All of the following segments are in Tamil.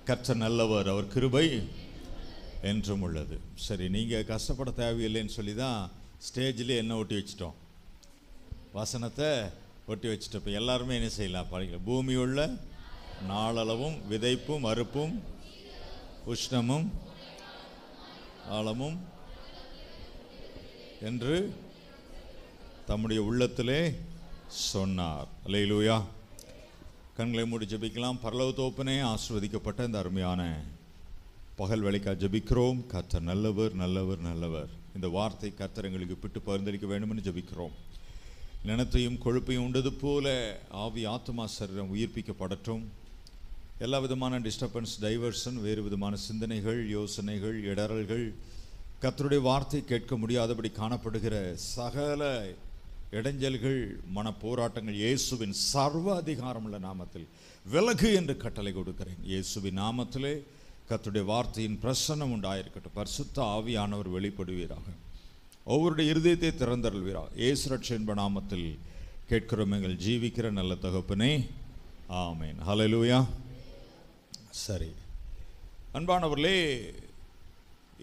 கர்த்தர் நல்லவர், அவர் கிருபை என்றும் உள்ளது. சரி, நீங்கள் கஷ்டப்பட தேவையில்லைன்னு சொல்லி தான் ஸ்டேஜில் என்ன ஒட்டி வச்சிட்டோம், வசனத்தை ஒட்டி வச்சுட்டு. இப்போ எல்லாருமே என்ன செய்யலாம் படிக்கலாம். பூமியுள்ள நாளளவும் விதைப்பும் அறுப்பும் உஷ்ணமும் ஆழமும் என்று தம்முடைய உள்ளத்திலே சொன்னார். அல்லேலூயா. கண்களை மூடி ஜெபிக்கலாம். பரலோக தோப்பனே, ஆசீர்வதிக்கப்பட்ட இந்த அருமையான பகல் வேளைக்காக ஜெபிக்கிறோம். கர்த்தர் நல்லவர், நல்லவர், நல்லவர். இந்த வார்த்தை கர்த்தர் எங்களுக்கு பிட்டு பரிந்தளிக்க வேண்டும்னு ஜெபிக்கிறோம். நினத்தையும் கொழுப்பையும் உண்டது போல ஆவி ஆத்மா சரீரம் உயிர்ப்பிக்கப்படட்டும். எல்லா விதமான டிஸ்டர்பன்ஸ், டைவர்ஷன், வேறு விதமான சிந்தனைகள், யோசனைகள், இடறல்கள், கர்த்தருடைய வார்த்தை கேட்க முடியாதபடி காணப்படுகிற சகல இடைஞ்சல்கள், மன போராட்டங்கள் இயேசுவின் சர்வ அதிகாரமுள்ள நாமத்தில் விலகு என்று கட்டளை கொடுக்கிறேன். இயேசுவின் நாமத்திலே கர்த்தருடைய வார்த்தையின் பிரசன்னம் உண்டாயிருக்கட்டும். பரிசுத்த ஆவியானவர் வெளிப்படுவீராக. ஒவ்வொருடைய இருதயத்தை திறந்தருள்வீராக. இயேசு ரட்சகர் என்ப நாமத்தில் கேட்கிறோம் எங்கள் ஜீவிக்கிற நல்ல தகப்பனே, ஆமேன். ஹல்லேலூயா. சரி, அன்பானவர்களே,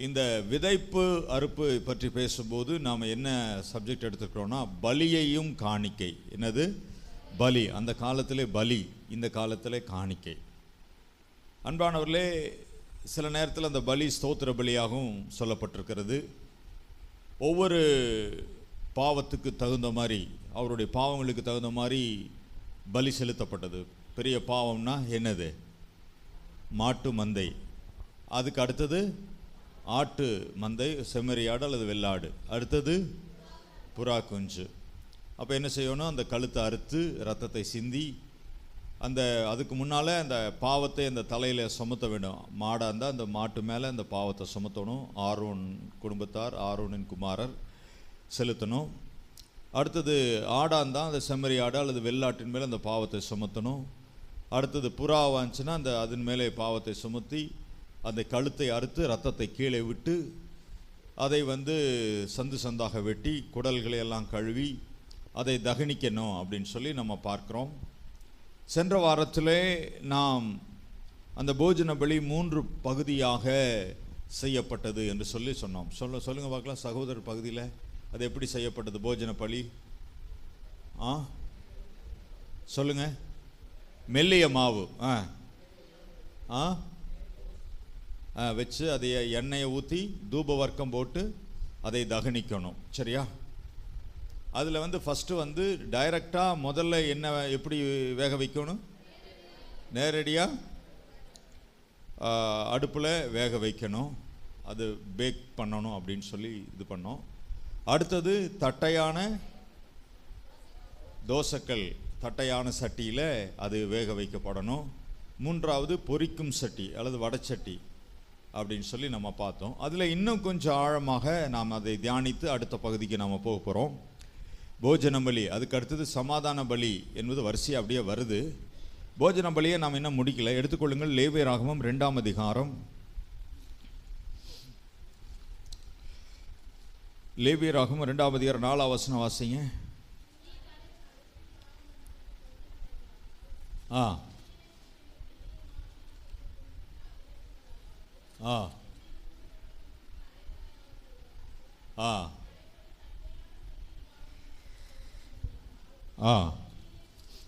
இந்த விதைப்பு அறுப்பு பற்றி பேசும்போது நாம் என்ன சப்ஜெக்ட் எடுத்துக்கிறோம்னா, பலியையும் காணிக்கை. என்னது? பலி. அந்த காலத்திலே பலி, இந்த காலத்திலே காணிக்கை. அன்பானவர்களே, சில நேரத்தில் அந்த பலி ஸ்தோத்திர பலியாகவும் சொல்லப்பட்டிருக்கிறது. ஒவ்வொரு பாவத்துக்கு தகுந்த மாதிரி, அவருடைய பாவங்களுக்கு தகுந்த மாதிரி பலி செலுத்தப்பட்டது. பெரிய பாவம்னா என்னது? மாட்டு மந்தை. அதுக்கு அடுத்தது ஆட்டு மந்தை, செம்மறியாடு அல்லது வெள்ளாடு. அடுத்தது புறா குஞ்சு. அப்போ என்ன செய்யணும்? அந்த கழுத்தை அறுத்து ரத்தத்தை சிந்தி அதுக்கு முன்னால் அந்த பாவத்தை அந்த தலையில் சுமத்த வேண்டும். மாடாக இருந்தால் அந்த மாட்டு மேலே அந்த பாவத்தை சுமத்தணும். ஆரோன் குடும்பத்தார், ஆரோனின் குமாரர் செலுத்தணும். அடுத்தது ஆடாக இருந்தால் அந்த செம்மறி ஆடு அல்லது வெள்ளாட்டின் மேலே அந்த பாவத்தை சுமத்தணும். அடுத்தது புறாவாக இருந்துச்சுன்னா அதன் மேலே பாவத்தை சுமத்தி அந்த கழுத்தை அறுத்து ரத்தத்தை கீழே விட்டு அதை சந்து சந்தாக வெட்டி குடல்களை எல்லாம் கழுவி அதை தகனிக்கணும் அப்படின்னு சொல்லி நம்ம பார்க்குறோம். சென்ற வாரத்திலே நாம் அந்த போஜன பலி 3 பகுதியாக செய்யப்பட்டது என்று சொன்னோம். சொல்லுங்க பார்க்கலாம். சகோதரர் பகுதியில் அது எப்படி செய்யப்பட்டது போஜன பலி? சொல்லுங்க. மெல்லிய மாவு வச்சு அதை எண்ணெயை ஊற்றி தூப வர்க்கம் போட்டு அதை தகனிக்கணும். சரியா? அதில் ஃபஸ்ட்டு டைரெக்டாக முதல்ல என்ன எப்படி வேக வைக்கணும்? நேரடியாக அடுப்பில் வேக வைக்கணும். அது பேக் பண்ணணும் அப்படின்னு சொல்லி இது பண்ணோம். அடுத்தது தட்டையான தோசைக்கல், தட்டையான சட்டியில் அது வேக வைக்கப்படணும். 3வது பொரிக்கும் சட்டி அல்லது வடச்சட்டி அப்படின்னு சொல்லி நம்ம பார்த்தோம். அதில் இன்னும் கொஞ்சம் ஆழமாக நாம் அதை தியானித்து அடுத்த பகுதிக்கு நாம் போக போகிறோம். போஜன பலி, அதுக்கு அடுத்தது சமாதான பலி என்பது வரிசை அப்படியே வருது. போஜன பலியை நாம் இன்னும் முடிக்கல. எடுத்துக்கொள்ளுங்கள். லேவியராகமம் 2ஆம் அதிகாரம். லேவியராகமம் 2ஆம் அதிகாரம் 4ஆம் வசனம் வாசிங்க.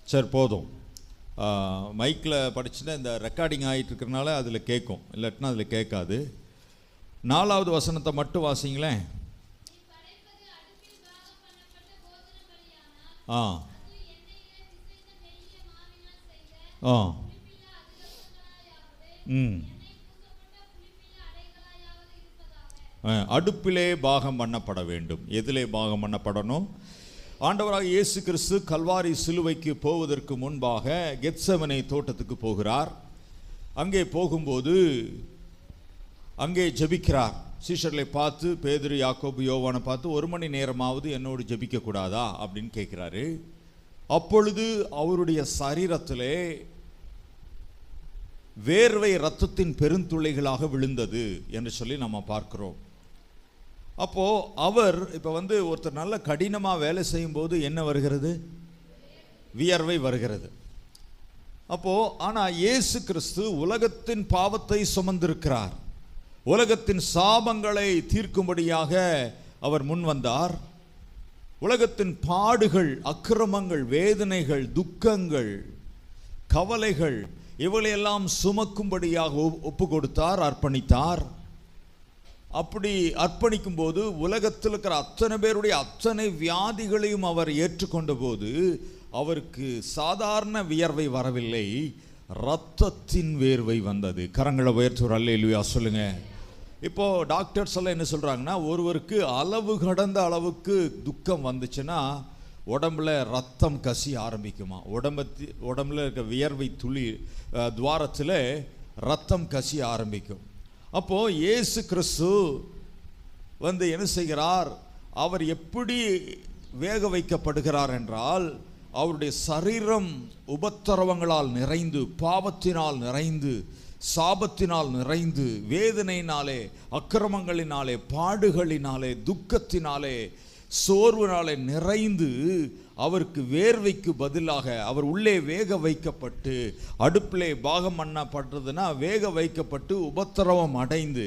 சரி, போதும். மைக்கில் படிச்சுன்னா இந்த ரெக்கார்டிங் ஆகிட்டு இருக்கிறனால அதில் கேட்கும், இல்லாட்டினா அதில் கேட்காது. 4வது வசனத்தை மட்டும் வாசிங்களேன். அடுப்பிலே பாகம் பண்ணப்பட வேண்டும். எதிலே பாகம் பண்ணப்படணும்? ஆண்டவராக இயேசு கிறிஸ்து கல்வாரி சிலுவைக்கு போவதற்கு முன்பாக கெத்செமனே தோட்டத்துக்கு போகிறார். அங்கே போகும்போது அங்கே ஜெபிக்கிறார். சீஷர்களை பார்த்து, பேதுரு, யாக்கோபு, யோவானை பார்த்து, 1 மணி நேரமாவது என்னோடு ஜெபிக்க கூடாதா அப்படின்னு கேட்கிறாரு. அப்பொழுது அவருடைய சரீரத்திலே வேர்வை இரத்தத்தின் பெருந்துளைகளாக விழுந்தது என்று சொல்லி நம்ம பார்க்கிறோம். அப்போது அவர் இப்போ ஒருத்தர் நல்ல கடினமாக வேலை செய்யும்போது என்ன வருகிறது? வியர்வை வருகிறது. ஆனால் இயேசு கிறிஸ்து உலகத்தின் பாவத்தை சுமந்திருக்கிறார். உலகத்தின் சாபங்களை தீர்க்கும்படியாக அவர் முன் வந்தார். உலகத்தின் பாடுகள், அக்கிரமங்கள், வேதனைகள், துக்கங்கள், கவலைகள் இவளையெல்லாம் சுமக்கும்படியாக ஒப்பு கொடுத்தார், அர்ப்பணித்தார். அப்படி அர்ப்பணிக்கும் போது உலகத்தில் இருக்கிற அத்தனை பேருடைய அத்தனை வியாதிகளையும் அவர் ஏற்றுக்கொண்ட போது அவருக்கு சாதாரண வியர்வை வரவில்லை, இரத்தத்தின் வேர்வை வந்தது. கரங்களை உயர்த்தி ஒரு அல்லேலூயா சொல்லுங்க. இப்போ டாக்டர்ஸ் எல்லாம் என்ன சொல்றாங்கன்னா, ஒருவருக்கு அளவு கடந்த அளவுக்கு துக்கம் வந்துச்சுன்னா உடம்புல ரத்தம் கசி ஆரம்பிக்குமா, உடம்புல இருக்க வியர்வை துளி துவாரத்தில் ரத்தம் கசி ஆரம்பிக்கும். அப்போ இயேசு கிறிஸ்து என்ன செய்கிறார், அவர் எப்படி வேக வைக்கப்படுகிறார் என்றால், அவருடைய சரீரம் உபத்திரவங்களால் நிறைந்து, பாவத்தினால் நிறைந்து, சாபத்தினால் நிறைந்து, வேதனையினாலே, அக்கிரமங்களினாலே, பாடுகளினாலே, துக்கத்தினாலே, சோர்வினாலே நிறைந்து, அவருக்கு வேர்வைக்கு பதிலாக அவர் உள்ளே வேக வைக்கப்பட்டு, அடுப்பிலே பாகம் பண்ணப்படுறதுன்னா வேக வைக்கப்பட்டு உபத்திரவம் அடைந்து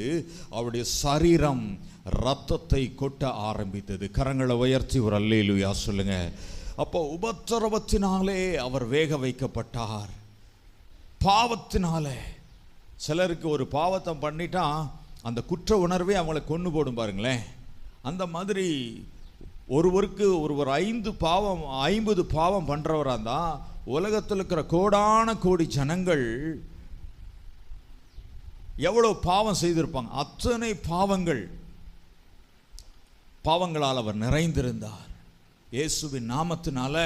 அவருடைய சரீரம் இரத்தத்தை கொட்ட ஆரம்பித்தது. கரங்களை உயர்த்தி ஒரு அல்லேலூயா சொல்லுங்க. அப்போ உபத்திரவத்தினாலே அவர் வேக வைக்கப்பட்டார். பாவத்தினாலே சிலருக்கு ஒரு பாவத்தை பண்ணிட்டா அந்த குற்ற உணர்வே அவங்களை கொண்டு போடும் பாருங்களேன். அந்த மாதிரி ஒருவருக்கு 50 பாவம் பண்ணுறவராக தான் உலகத்தில் இருக்கிற கோடான கோடி ஜனங்கள் எவ்வளோ பாவம் செய்திருப்பாங்க. அத்தனை பாவங்களால் அவர் நிறைந்திருந்தார். இயேசுவின் நாமத்தினால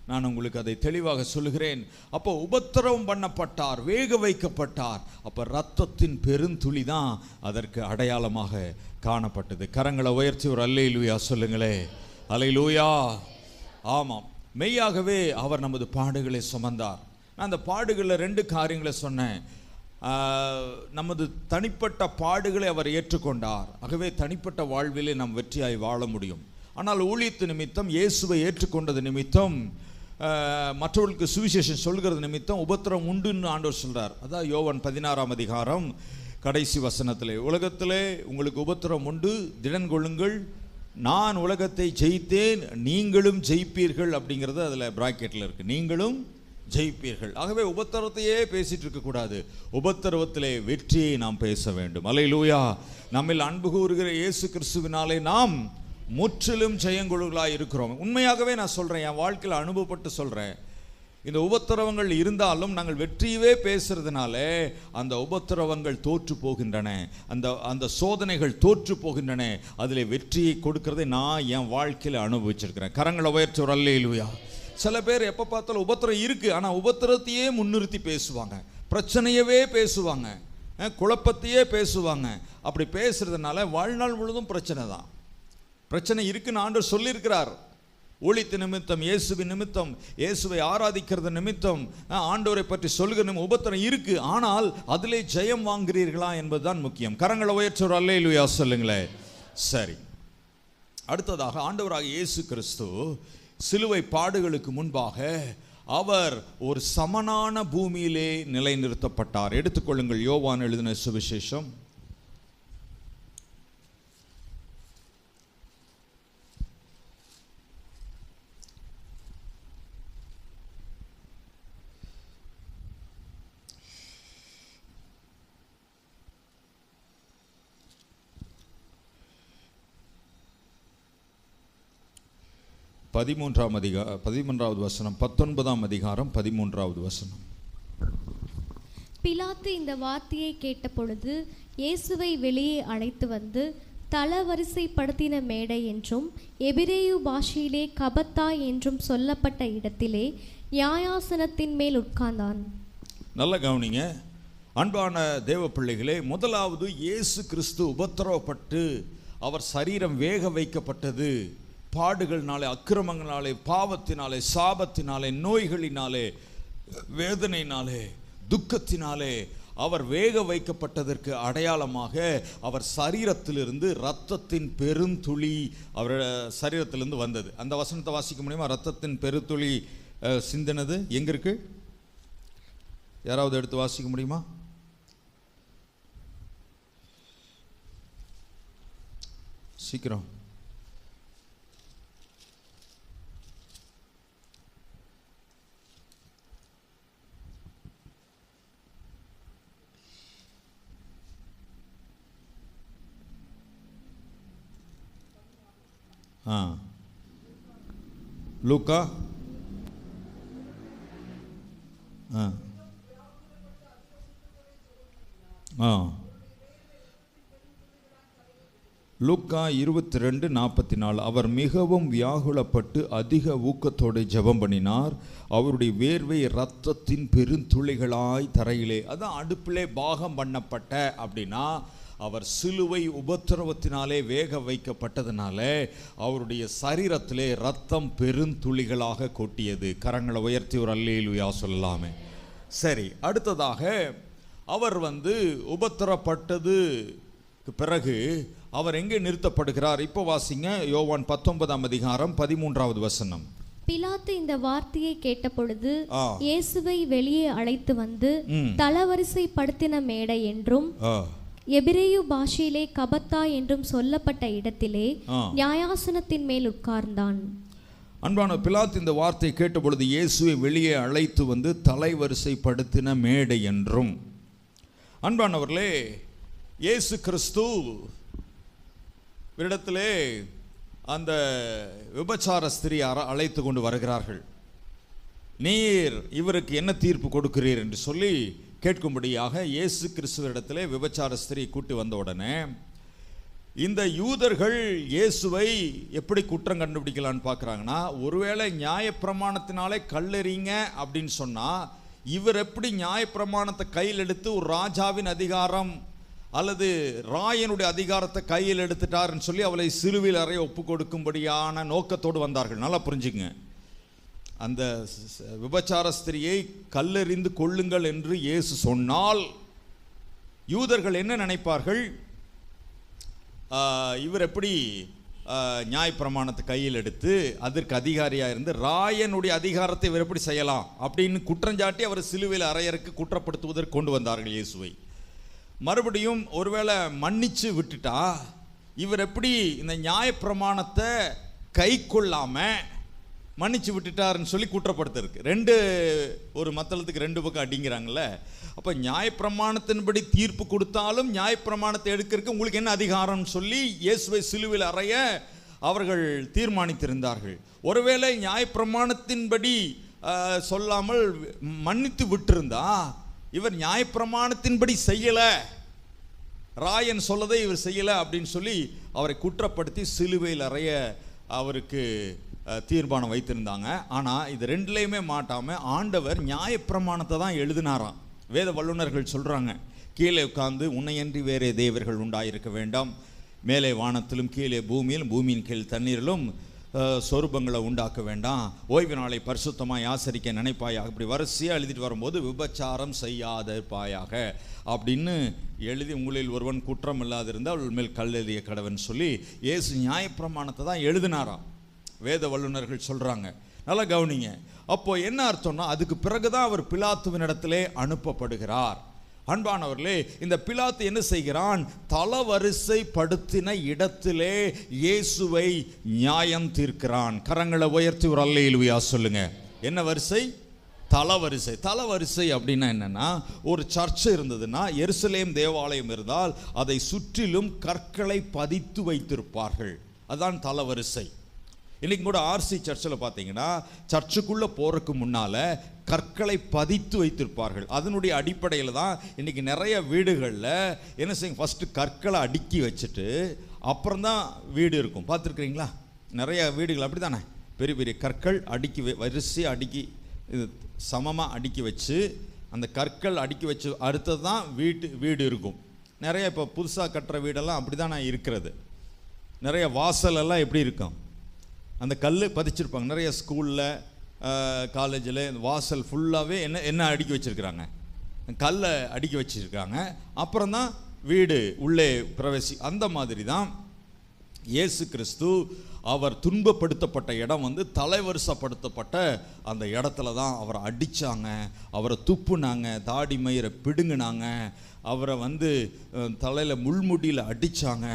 நான் உங்களுக்கு அதை தெளிவாக சொல்லுகிறேன். அப்போ உபத்திரவம் பண்ணப்பட்டார், வேக வைக்கப்பட்டார். அப்போ இரத்தத்தின் பெருந்துளி தான் அதற்கு அடையாளமாக காணப்பட்டது. கரங்களை உயர்த்தி ஒரு அல்லேலூயா சொல்லுங்களே. அல்லேலூயா. ஆமாம், மெய்யாகவே அவர் நமது பாடுகளை சுமந்தார். நான் அந்த பாடுகளில் 2 காரியங்களை சொன்னேன். நமது தனிப்பட்ட பாடுகளை அவர் ஏற்றுக்கொண்டார். ஆகவே தனிப்பட்ட வாழ்விலே நாம் வெற்றியாய் வாழ முடியும். ஆனால் ஊழியத்து நிமித்தம், இயேசுவை ஏற்றுக்கொண்டது நிமித்தம், மற்றவர்களுக்கு சுவிசேஷம் சொல்கிறது நிமித்தம் உபத்திரம் உண்டுன்னு ஆண்டவர் சொல்றார். அதான் யோவான் 16ஆம் அதிகாரம் கடைசி வசனத்திலே, உலகத்திலே உங்களுக்கு உபத்திரம் உண்டு, திடன் கொள்ளுங்கள், நான் உலகத்தை ஜெயித்தேன், நீங்களும் ஜெயிப்பீர்கள் அப்படிங்கிறது அதில் பிராக்கெட்டில் இருக்கு. நீங்களும் ஜெயிப்பீர்கள். ஆகவே உபத்திரத்தையே பேசிட்டு இருக்கக்கூடாது, உபத்திரவத்திலே வெற்றியை நாம் பேச வேண்டும். அல்லேலூயா. நம்மில் அன்பு கூறுகிற இயேசு கிறிஸ்துவினாலே நாம் முற்றிலும் ஜெயங்கொள்ளாய் இருக்கிறோம். உண்மையாகவே நான் சொல்கிறேன், என் வாழ்க்கையில் அனுபவப்பட்டு சொல்கிறேன். இந்த உபத்திரவங்கள் இருந்தாலும் நாங்கள் வெற்றியவே பேசுறதுனால அந்த உபத்திரவங்கள் தோற்று போகின்றன, அந்த சோதனைகள் தோற்று போகின்றன. அதில் வெற்றியை கொடுக்கறதை நான் என் வாழ்க்கையில் அனுபவிச்சிருக்கிறேன். கரங்களை உயர்த்தி ஒரு அல்லேலூயா. சில பேர் எப்போ பார்த்தாலும் உபத்திரம் இருக்குது, ஆனால் உபத்திரத்தையே முன்னிறுத்தி பேசுவாங்க, பிரச்சனையவே பேசுவாங்க, குழப்பத்தையே பேசுவாங்க. அப்படி பேசுறதுனால வாழ்நாள் முழுதும் பிரச்சனை தான். பிரச்சனை இருக்குன்னு ஆண்டவர் சொல்லியிருக்கிறார். ஊழியத்து நிமித்தம், இயேசுவின் நிமித்தம், இயேசுவை ஆராதிக்கிறது நிமித்தம், ஆண்டவரை பற்றி சொல்கிற உபத்திரம் இருக்கு. ஆனால் அதிலே ஜெயம் வாங்குறீர்களா என்பதுதான் முக்கியம். கரங்களை உயர்த்தி ஒரு அல்லேலூயா சொல்லுங்களேன். சரி, அடுத்ததாக ஆண்டவராக இயேசு கிறிஸ்து சிலுவை பாடுகளுக்கு முன்பாக அவர் ஒரு சமனான பூமியிலே நிலைநிறுத்தப்பட்டார். எடுத்துக்கொள்ளுங்கள் யோவான் எழுதின சுவிசேஷம் 13வது வசனம், 19ஆம் அதிகாரம் 13வது வசனம். பிலாத்து இந்த வார்த்தையை கேட்டபொழுது இயேசுவை வெளியே அழைத்து வந்து தளவரிசைப்படுத்தின மேடை என்றும் எபிரேயு பாஷையிலே கபத்தா என்றும் சொல்லப்பட்ட இடத்திலே நியாயாசனத்தின் மேல் உட்கார்ந்தான். நல்ல கவனிங்க அன்பான தேவ பிள்ளைகளே. முதலாவது இயேசு கிறிஸ்து உபத்திரவப்பட்டு அவர் சரீரம் வேக வைக்கப்பட்டது. பாடுகளினாலே, அக்கிரமங்களாலே, பாவத்தினாலே, சாபத்தினாலே, நோய்களினாலே, வேதனையினாலே, துக்கத்தினாலே அவர் வேக வைக்கப்பட்டதற்கு அடையாளமாக அவர் சரீரத்திலிருந்து இரத்தத்தின் பெருந்துளி அவர் சரீரத்திலிருந்து வந்தது. அந்த வசனத்தை வாசிக்க முடியுமா? இரத்தத்தின் பெருந்துளி சிந்தினது எங்க இருக்கு? யாராவது எடுத்து வாசிக்க முடியுமா? சீக்கிரம். லூக்கா லூக்கா 22:44. அவர் மிகவும் வியாகுலப்பட்டு அதிக ஊக்கத்தோடு ஜெபம் பண்ணினார். அவருடைய வேர்வை இரத்தத்தின் பெருந்துளிகளாய் தரையிலே, அதான் அடுப்பிலே பாகம் பண்ணப்பட்ட அப்படின்னா அவர் சிலுவை உபத்திரவத்தினாலே வேக வைக்கப்பட்டதுனால அவருடைய சரீரத்திலே இரத்தம் பெருந்துளிகளாக கொட்டியது. கரங்களை உயர்த்தி ஒரு அல்லேலூயா சொல்லலாமே. சரி, அடுத்ததாக அவர் உபத்திரப்பட்டது பிறகு அவர் எங்கே நிறுத்தப்படுகிறார்? இப்போ வாசிங்க, யோவான் 19:13. பிலாத்து இந்த வார்த்தையை கேட்டபொழுது இயேசுவை வெளியே அழைத்து வந்து தளவரிசை படுத்தின மேடை என்றும் எபிரேயு பாஷையிலே கபத்தா என்றும் சொல்லப்பட்ட இடத்திலே நியாயாசனத்தின் மேல் உட்கார்ந்தான். அன்பான, பிலாத்து இந்த வார்த்தை கேட்டபொழுது இயேசுவை வெளியே அழைத்து வந்து தலைவரிசை படுத்தின மேடை என்றும். அன்பானவர்களே, இயேசு கிறிஸ்து இடத்திலே அந்த விபச்சார ஸ்திரீ அழைத்து கொண்டு வருகிறார்கள். நீர் இவருக்கு என்ன தீர்ப்பு கொடுக்கிறீர் என்று சொல்லி கேட்கும்படியாக இயேசு கிறிஸ்துவிடத்திலே விபச்சார ஸ்திரீ கூட்டி வந்த உடனே இந்த யூதர்கள் இயேசுவை எப்படி குற்றம் கண்டுபிடிக்கலான்னு பார்க்குறாங்கன்னா, ஒருவேளை நியாயப்பிரமாணத்தினாலே கல்லெறிங்க அப்படின்னு சொன்னால் இவர் எப்படி நியாயப்பிரமாணத்தை கையில் எடுத்து ஒரு ராஜாவின் அதிகாரம் அல்லது ராயனுடைய அதிகாரத்தை கையில் எடுத்துட்டாருன்னு சொல்லி அவளை சிலுவையில் அறைய ஒப்பு கொடுக்கும்படியான நோக்கத்தோடு வந்தார்கள். நல்லா புரிஞ்சுங்க. அந்த விபச்சார ஸ்திரியை கல்லெறிந்து கொள்ளுங்கள் என்று இயேசு சொன்னால் யூதர்கள் என்ன நினைப்பார்கள்? இவர் எப்படி நியாயப்பிரமாணத்தை கையில் எடுத்து அதற்கு அதிகாரியாக இருந்து ராயனுடைய அதிகாரத்தை இவர் எப்படி செய்யலாம் அப்படின்னு குற்றஞ்சாட்டி அவர் சிலுவையில் அறையருக்கு குற்றப்படுத்துவதற்கு கொண்டு வந்தார்கள் இயேசுவை. மறுபடியும் ஒருவேளை மன்னிச்சு விட்டுட்டா இவர் எப்படி இந்த நியாயப்பிரமாணத்தை கை கொள்ளாம மன்னிச்சு விட்டுட்டாருன்னு சொல்லி குற்றப்படுத்திருக்கு. ஒரு மத்தளத்துக்கு 2 பக்கம் அடிங்கிறாங்கல்ல. அப்போ நியாயப்பிரமாணத்தின்படி தீர்ப்பு கொடுத்தாலும் நியாயப்பிரமாணத்தை எடுக்கிறதுக்கு உங்களுக்கு என்ன அதிகாரம்னு சொல்லி இயேசுவை சிலுவையில் அறைய அவர்கள் தீர்மானித்திருந்தார்கள். ஒருவேளை நியாயப்பிரமாணத்தின்படி சொல்லாமல் மன்னித்து விட்டிருந்தா இவர் நியாயப்பிரமாணத்தின்படி செய்யலை, ராயன் சொல்லதை இவர் செய்யலை அப்படின்னு சொல்லி அவரை குற்றப்படுத்தி சிலுவையில் அறைய அவருக்கு தீர்மானம் வைத்திருந்தாங்க. ஆனால் இது ரெண்டுலேயுமே மாட்டாமல் ஆண்டவர் நியாயப்பிரமாணத்தை தான் எழுதினாராம். வேத வல்லுநர்கள் சொல்கிறாங்க, கீழே உட்கார்ந்து உன்னையன்றி வேறே தேவர்கள் உண்டாயிருக்க வேண்டாம், மேலே வானத்திலும் கீழே பூமியிலும் பூமியின் கீழ் தண்ணீரிலும் சொரூபங்களை உண்டாக்க வேண்டாம், ஓய்வு நாளை பரிசுத்தமாக ஆசரிக்க நினைப்பாயாக, அப்படி வரிசையாக எழுதிட்டு வரும்போது விபச்சாரம் செய்யாதப்பாயாக அப்படின்னு எழுதி உங்களில் ஒருவன் குற்றம் இல்லாதிருந்தால் அவள் மேல் கல்லெறிய கடவன் சொல்லி இயேசு நியாயப்பிரமாணத்தை தான் எழுதினாராம். வேத வல்லுநர்கள் சொல்கிறாங்க. நல்லா கவனிங்க. அப்போ என்ன அர்த்தம்னா அதுக்கு பிறகுதான் அவர் பிலாத்துவின் இடத்திலே அனுப்பப்படுகிறார். அன்பானவர்களே, இந்த பிலாத்து என்ன செய்கிறான்? தளவரிசை படுத்தின இடத்திலே இயேசுவை நியாயம் தீர்க்கிறான். கரங்களை உயர்த்தி ஒரு அல்லேலூயா சொல்லுங்க. என்ன வரிசை? தளவரிசை. தளவரிசை அப்படின்னா என்னன்னா, ஒரு சர்ச் இருந்ததுன்னா, எருசலேம் தேவாலயம் இருந்தால் அதை சுற்றிலும் கற்களை பதித்து வைத்திருப்பார்கள். அதுதான் தளவரிசை. இன்னைக்கு கூட ஆர்சி சர்ச்சில் பார்த்தீங்கன்னா சர்ச்சுக்குள்ளே போகிறதுக்கு முன்னால் கற்களை பதித்து வைத்திருப்பார்கள். அதனுடைய அடிப்படையில் தான் இன்றைக்கி நிறைய வீடுகளில் என்ன செய்யும், ஃபஸ்ட்டு கற்களை அடுக்கி வச்சுட்டு அப்புறம்தான் வீடு இருக்கும். பார்த்துருக்குறீங்களா? நிறைய வீடுகள் அப்படி தானே, பெரிய பெரிய கற்கள் அடுக்கி வரிசையாக அடுக்கி இது சமமாக அடுக்கி வச்சு அந்த கற்கள் அடுக்கி வச்சு அடுத்தது தான் வீடு இருக்கும். நிறைய இப்போ புதுசாக கட்டுற வீடெல்லாம் அப்படி தானே இருக்கிறது. நிறைய வாசலெல்லாம் எப்படி இருக்கும், அந்த கல் பதிச்சிருப்பாங்க. நிறைய ஸ்கூலில் காலேஜில் வாசல் ஃபுல்லாகவே என்ன அடுக்கி வச்சுருக்கிறாங்க, கல்லை அடுக்கி வச்சுருக்காங்க. அப்புறம்தான் வீடு உள்ளே பிரவேசி. அந்த மாதிரி தான் இயேசு கிறிஸ்து அவர் துன்பப்படுத்தப்பட்ட இடம் வந்து தலைவரிசப்படுத்தப்பட்ட அந்த இடத்துல தான் அவரை அடித்தாங்க, அவரை துப்புனாங்க, தாடி மயிரை பிடுங்கினாங்க, அவரை வந்து தலையில் முள்முடியில் அடித்தாங்க,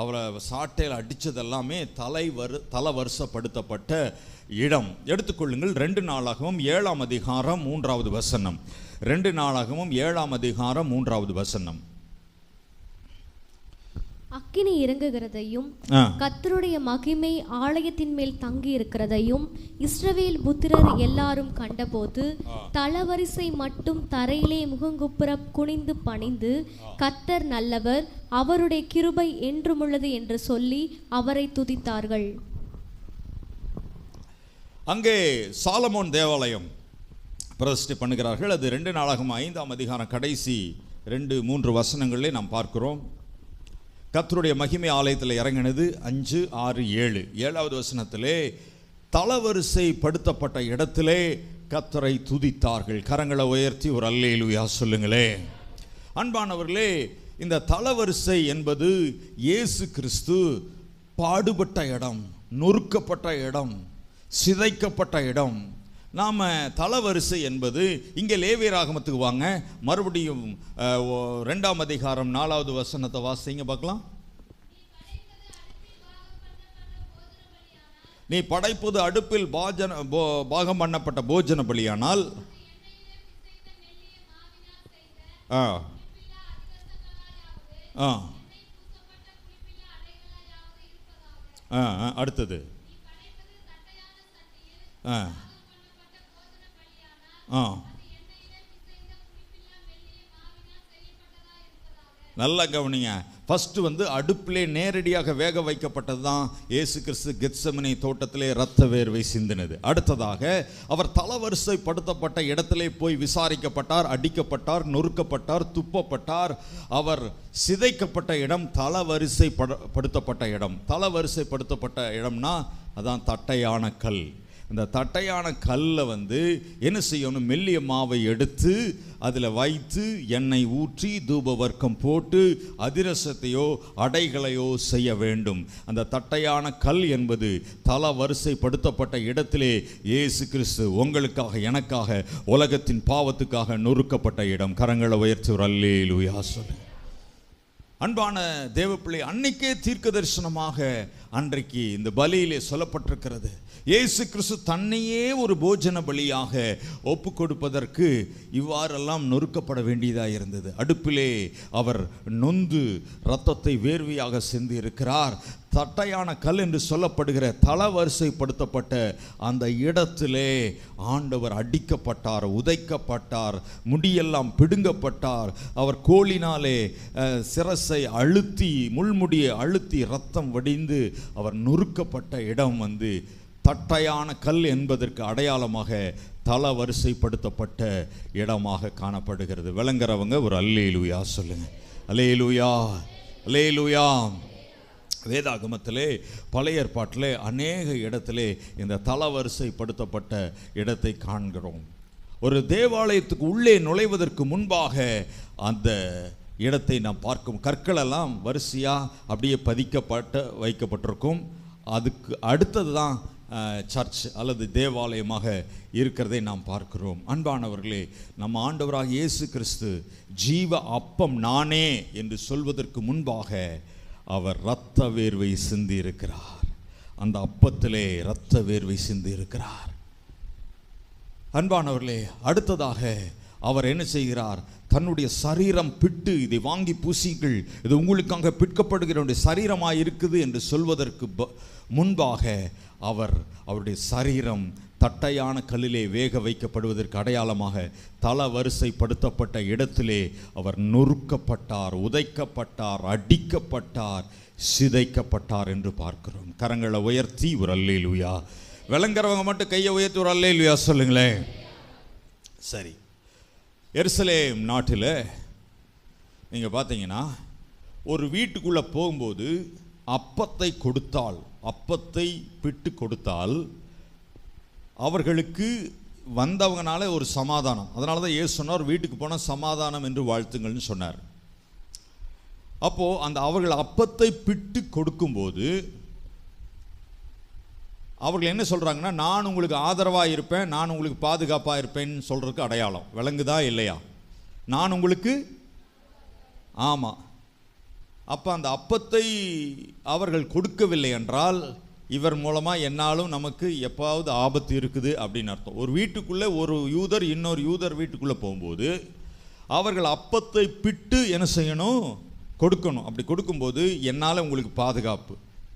அவரை சாட்டையில் அடித்ததெல்லாமே தலைவரிசப்படுத்தப்பட்ட இடம். எடுத்துக்கொள்ளுங்கள் 2 நாளாகவும் 7ஆம் அதிகாரம் 3வது வசனம். 2 நாளாகவும் 7ஆம் அதிகாரம் 3வது வசனம். அக்கினி இறங்குகிறதையும் கர்த்தருடைய மகிமை ஆலயத்தின் மேல் தங்கி இருக்கிறதையும் இஸ்ரவேல் புத்திரர் எல்லாரும் கண்டபோது தளவரிசை மட்டும் தரையிலே முகங்குப்புற குனிந்து பணிந்து, கர்த்தர் நல்லவர், அவருடைய கிருபை என்றுமுள்ளது என்று சொல்லி அவரை துதித்தார்கள். அங்கே சாலமோன் தேவாலயம் பிரதிஷ்டை பண்ணுகிறார்கள். அது 2 நாளாகவும் 5ஆம் அதிகாரம் கடைசி 2-3 வசனங்களிலே நாம் பார்க்கிறோம். கர்த்தருடைய மகிமை ஆலயத்தில் இறங்கினது 5, 6, 7. 7வது வசனத்திலே தளவரிசை படுத்தப்பட்ட இடத்திலே கர்த்தரை துதித்தார்கள். கரங்களை உயர்த்தி ஒரு அல்லேலூயா சொல்லுங்களே. அன்பானவர்களே, இந்த தளவரிசை என்பது இயேசு கிறிஸ்து பாடுபட்ட இடம், நொறுக்கப்பட்ட இடம், சிதைக்கப்பட்ட இடம். நாம் தளவரிசை என்பது இங்கே லேவியராகமத்துக்கு வாங்க, மறுபடியும் 2ஆம் அதிகாரம் 4வது வசனத்தை வாசிங்க பார்க்கலாம். நீ படைப்பது அடுப்பில் பாகம் பண்ணப்பட்ட போஜன பலியானால் அடுத்தது நல்லா கவனிங்க. ஃபர்ஸ்ட் வந்து அடுப்பிலே நேரடியாக வேக வைக்கப்பட்டது தான் இயேசு கிறிஸ்து கெத்செமனே தோட்டத்திலே இரத்த வேர்வை சிந்தினது. அடுத்ததாக அவர் தளவரிசை படுத்தப்பட்ட இடத்திலே போய் விசாரிக்கப்பட்டார், அடிக்கப்பட்டார், நொறுக்கப்பட்டார், துப்பப்பட்டார். அவர் சிதைக்கப்பட்ட இடம் தளவரிசை படுத்தப்பட்ட இடம். தளவரிசை படுத்தப்பட்ட இடம்னா அதான் தட்டையான கல். இந்த தட்டையான கல்லை வந்து என்ன செய்யணும்? மெல்லிய மாவை எடுத்து அதில் வைத்து எண்ணெய் ஊற்றி தூப வர்க்கம் போட்டு அதிரசத்தையோ அடைகளையோ செய்ய வேண்டும். அந்த தட்டையான கல் என்பது தல வரிசைப்படுத்தப்பட்ட இடத்திலே இயேசு கிறிஸ்து உங்களுக்காக எனக்காக உலகத்தின் பாவத்துக்காக நொறுக்கப்பட்ட இடம். கரங்களை உயர்த்தி ஒரு அல்லேலூயா சொல்லு. அன்பான தேவப்பிள்ளை, அன்னைக்கே தீர்க்க தரிசனமாக அன்றைக்கு இந்த பலியிலே சொல்லப்பட்டிருக்கிறது. இயேசு கிறிஸ்து தன்னையே ஒரு போஜன பலியாக ஒப்பு கொடுப்பதற்கு இவ்வாறெல்லாம் நொறுக்கப்பட வேண்டியதாக இருந்தது. அடுப்பிலே அவர் நொந்து இரத்தத்தை வேர்வையாக சிந்தி இருக்கிறார். தட்டையான கல் என்று சொல்லப்படுகிற தளவரிசைப்படுத்தப்பட்ட அந்த இடத்திலே ஆண்டவர் அடிக்கப்பட்டார், உதைக்கப்பட்டார், முடியெல்லாம் பிடுங்கப்பட்டார். அவர் கோலினாலே சிரசை அழுத்தி, முள்முடியை அழுத்தி இரத்தம் வடிந்து அவர் நொறுக்கப்பட்ட இடம் வந்து தட்டையான கல் என்பதற்கு அடையாளமாக தல வரிசைப்படுத்தப்பட்ட இடமாக காணப்படுகிறது. விளங்குறவங்க ஒரு அல்லேலூயா சொல்லுங்க. அல்லேலூயா, அல்லேலூயா. வேதாகமத்திலே பழைய ஏற்பாட்டிலே அநேக இடத்திலே இந்த தளவரிசைப்படுத்தப்பட்ட இடத்தை காண்கிறோம். ஒரு தேவாலயத்துக்கு உள்ளே நுழைவதற்கு முன்பாக அந்த இடத்தை நாம் பார்க்கும். கற்களெல்லாம் வரிசையாக அப்படியே வைக்கப்பட்டிருக்கும். அதுக்கு அடுத்தது தான் சர்ச் அல்லது தேவாலயமாக இருக்கிறதை நாம் பார்க்கிறோம். அன்பானவர்களே, நம்ம ஆண்டவராக இயேசு கிறிஸ்து ஜீவ அப்பம் நானே என்று சொல்வதற்கு முன்பாக அவர் இரத்த வேர்வை சிந்தி இருக்கிறார். அந்த அப்பத்திலே இரத்த வேர்வை சிந்தி இருக்கிறார். அன்பானவர்களே, அடுத்ததாக அவர் என்ன செய்கிறார்? தன்னுடைய சரீரம் பிட்டு, இதை வாங்கி பூசிங்கள், இது உங்களுக்காக பிற்கப்படுகிற சரீரமாக இருக்குது என்று சொல்வதற்கு முன்பாக அவருடைய சரீரம் தட்டையான கல்லிலே வேக வைக்கப்படுவதற்கு அடையாளமாக தல வரிசைப்படுத்தப்பட்ட இடத்திலே அவர் நொறுக்கப்பட்டார், உதைக்கப்பட்டார், அடிக்கப்பட்டார், சிதைக்கப்பட்டார் என்று பார்க்கிறோம். கரங்களை உயர்த்தி ஒரு அல்லேலூயா. விளங்குறவங்க மட்டும் கையை உயர்த்தி ஒரு அல்லேலூயா சொல்லுங்களேன். சரி, எருசலேம் நாட்டில் நீங்கள் பார்த்தீங்கன்னா ஒரு வீட்டுக்குள்ளே போகும்போது அப்பத்தை கொடுத்தால், அப்பத்தை பிட்டு கொடுத்தால் அவர்களுக்கு வந்தவங்கனால ஒரு சமாதானம். அதனால தான் இயேசு சொன்னார், வீட்டுக்கு போனால் சமாதானம் என்று வாழ்த்துங்கள்னு சொன்னார். அப்போது அந்த அவர்கள் அப்பத்தை பிட்டு கொடுக்கும்போது அவர்கள் என்ன சொல்கிறாங்கன்னா, நான் உங்களுக்கு ஆதரவாக இருப்பேன், நான் உங்களுக்கு பாதுகாப்பாக இருப்பேன்னு சொல்கிறதுக்கு அடையாளம். விளங்குதா இல்லையா? நான் உங்களுக்கு ஆமாம். அப்போ அந்த அப்பத்தை அவர்கள் கொடுக்கவில்லை என்றால் இவர் மூலமாக என்னாலும் நமக்கு எப்பாவது ஆபத்து இருக்குது அப்படின்னு அர்த்தம். ஒரு வீட்டுக்குள்ளே ஒரு யூதர் இன்னொரு யூதர் வீட்டுக்குள்ளே போகும்போது அவர்கள் அப்பத்தை பிட்டு என்ன செய்யணும்? கொடுக்கணும். அப்படி கொடுக்கும்போது என்னால் உங்களுக்கு பாதுகாப்பு,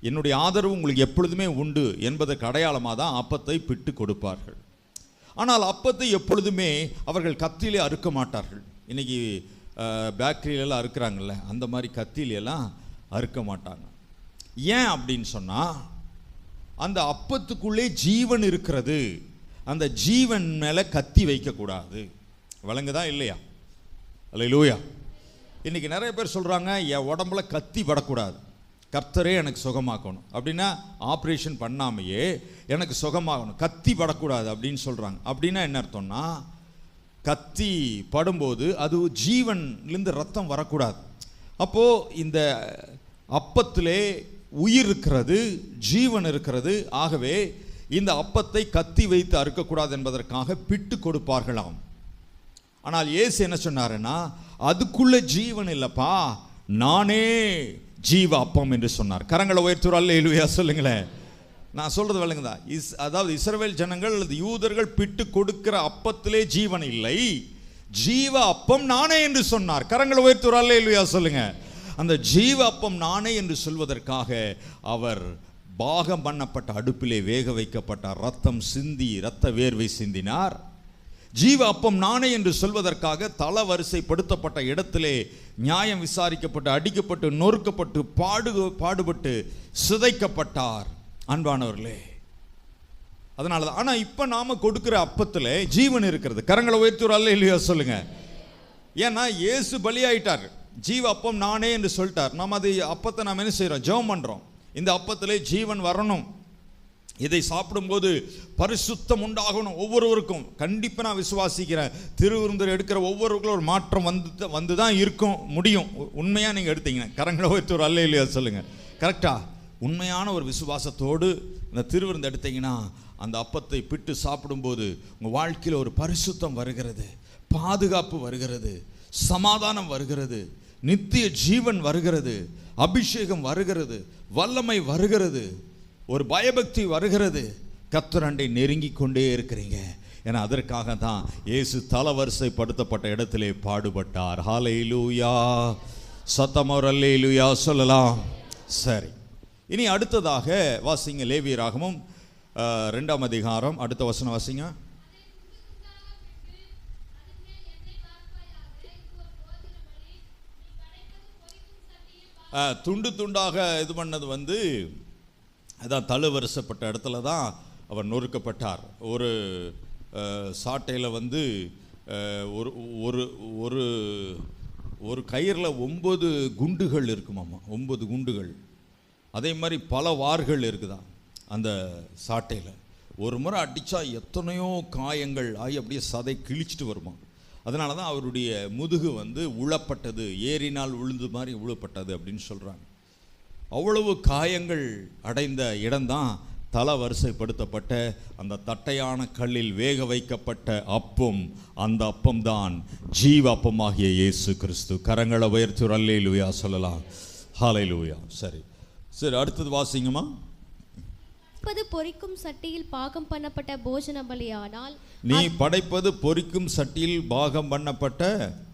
என்னுடைய ஆதரவு உங்களுக்கு எப்பொழுதுமே உண்டு என்பதற்கு அடையாளமாக தான் அப்பத்தை பிட்டு கொடுப்பார்கள். ஆனால் அப்பத்தை எப்பொழுதுமே அவர்கள் கத்தியிலே அறுக்க மாட்டார்கள். இன்றைக்கி பேக்கரியிலெல்லாம் அறுக்கிறாங்கல்ல, அந்த மாதிரி கத்தியிலெல்லாம் அறுக்க மாட்டாங்க. ஏன் அப்படின்னு சொன்னால், அந்த அப்பத்துக்குள்ளே ஜீவன் இருக்கிறது, அந்த ஜீவன் மேலே கத்தி வைக்கக்கூடாது. விளங்குதா இல்லையா? அல்லேலூயா. இன்றைக்கி நிறைய பேர் சொல்கிறாங்க, என் உடம்புல கத்தி படக்கூடாது, கர்த்தரே எனக்கு சுகமாக்கணும். அப்படின்னா ஆப்ரேஷன் பண்ணாமையே எனக்கு சுகமாகணும், கத்தி படக்கூடாது அப்படின்னு சொல்கிறாங்க. அப்படின்னா என்ன அர்த்தம்னா, கத்தி படும்போது அது ஜீவன்லேருந்து ரத்தம் வரக்கூடாது. அப்போது இந்த அப்பத்திலே உயிர் இருக்கிறது, ஜீவன் இருக்கிறது. ஆகவே இந்த அப்பத்தை கத்தி வைத்து அறுக்கக்கூடாது என்பதற்காக பிட்டு கொடுப்பார்களாம். ஆனால் இயேசு என்ன சொன்னாருன்னா, அதுக்குள்ள ஜீவன் இல்லைப்பா, நானே ஜீவ அப்பம் என்று சொன்னார். கரங்களை உயர்த்துற அல்லேலூயா சொல்லுங்களேன். நான் சொல்றது விளங்குதா? அதாவது இஸ்ரவேல் ஜனங்கள் அல்லது யூதர்கள் பிட்டு கொடுக்கிற அப்பத்திலே ஜீவன் இல்லை, ஜீவ அப்பம் நானே என்று சொன்னார். கரங்களை உயர்த்துற அல்லேலூயா சொல்லுங்க. அந்த ஜீவ அப்பம் நானே என்று சொல்வதற்காக அவர் பாகம் பண்ணப்பட்ட அடுப்பிலே வேக வைக்கப்பட்டார், ரத்தம் சிந்தி இரத்த வேர்வை சிந்தினார். ஜீவ அப்பம் நானே என்று சொல்வதற்காக தல வரிசைப்படுத்தப்பட்ட இடத்திலே நியாயம் விசாரிக்கப்பட்டு அடிக்கப்பட்டு நொறுக்கப்பட்டு பாடுபட்டு சிதைக்கப்பட்டார். அன்பானவர்களே, அதனால தான். ஆனால் இப்போ நாம் கொடுக்குற அப்பத்தில் ஜீவன் இருக்கிறது. கரங்களை உயர்த்துற அல்லேலூயா சொல்லுங்க. ஏன்னா இயேசு பலியாயிட்டார், ஜீவ அப்பம் நானே என்று சொல்லிட்டார். நாம் அது அப்பத்தை நாம் என்ன செய்கிறோம்? ஜெபம் பண்ணுறோம். இந்த அப்பத்திலே ஜீவன் வரணும், இதை சாப்பிடும்போது பரிசுத்தம் உண்டாகணும் ஒவ்வொருவருக்கும். கண்டிப்பாக நான் விசுவாசிக்கிறேன், திருவிருந்தர் எடுக்கிற ஒவ்வொருவருக்கும் ஒரு மாற்றம் வந்து தான் இருக்கும் முடியும். உண்மையாக நீங்கள் எடுத்தீங்கன்னா கரங்களை உயர்த்துற அல்லேலூயா சொல்லுங்கள். கரெக்டாக உண்மையான ஒரு விசுவாசத்தோடு இந்த திருவிருந்து எடுத்தீங்கன்னா அந்த அப்பத்தை பிட்டு சாப்பிடும்போது உங்கள் வாழ்க்கையில் ஒரு பரிசுத்தம் வருகிறது, பாதுகாப்பு வருகிறது, சமாதானம் வருகிறது, நித்திய ஜீவன் வருகிறது, அபிஷேகம் வருகிறது, வல்லமை வருகிறது, ஒரு பயபக்தி வருகிறது. கர்த்தரண்டை நெருங்கி கொண்டே இருக்கிறீங்க. ஏன்னா அதற்காக தான் இயேசு தலவரிசைப்படுத்தப்பட்ட இடத்திலே பாடுபட்டார். ஹல்லேலூயா, சத்தமோர் அல்லேலூயா சொல்லலாம். சரி, இனி அடுத்ததாக வாசிங்க லேவியராகமம் 2ஆம் அதிகாரம் அடுத்த வசனம் வாசிங்க. துண்டு துண்டாக இது பண்ணது அதான் தழுவரிசப்பட்ட இடத்துல தான் அவர் நொறுக்கப்பட்டார். ஒரு சாட்டையில் ஒரு ஒரு ஒரு ஒரு கயிறில் 9 குண்டுகள் இருக்குமாம்மா, 9 குண்டுகள். அதே மாதிரி பல வார்கள் இருக்குதான் அந்த சாட்டையில். ஒரு முறை அடித்தா எத்தனையோ காயங்கள் ஆகி அப்படியே சதை கிழிச்சிட்டு வருமா. அதனால தான் அவருடைய முதுகு உழப்பட்டது, ஏறினால் உழுந்து மாதிரி உழப்பட்டது அப்படின்னு சொல்கிறாங்க. அவ்வளவு காயங்கள் அடைந்த இடம்தான் தல வரிசைப்படுத்தப்பட்ட அந்த தட்டையான கல்லில் வேக வைக்கப்பட்ட அப்பம். அந்த அப்பம்தான் ஜீவ அப்பமாகிய இயேசு கிறிஸ்து. கரங்களை உயர்த்தி அல்லேலூயா சொல்லலாம். ஹல்லேலூயா. சரி சரி, அடுத்தது வாசிங்கம்மா. பொரிக்கும் சட்டியில் பாகம் பண்ணப்பட்ட போஜன பலியானால், நீ படைப்பது பொரிக்கும் சட்டியில் பாகம் பண்ணப்பட்ட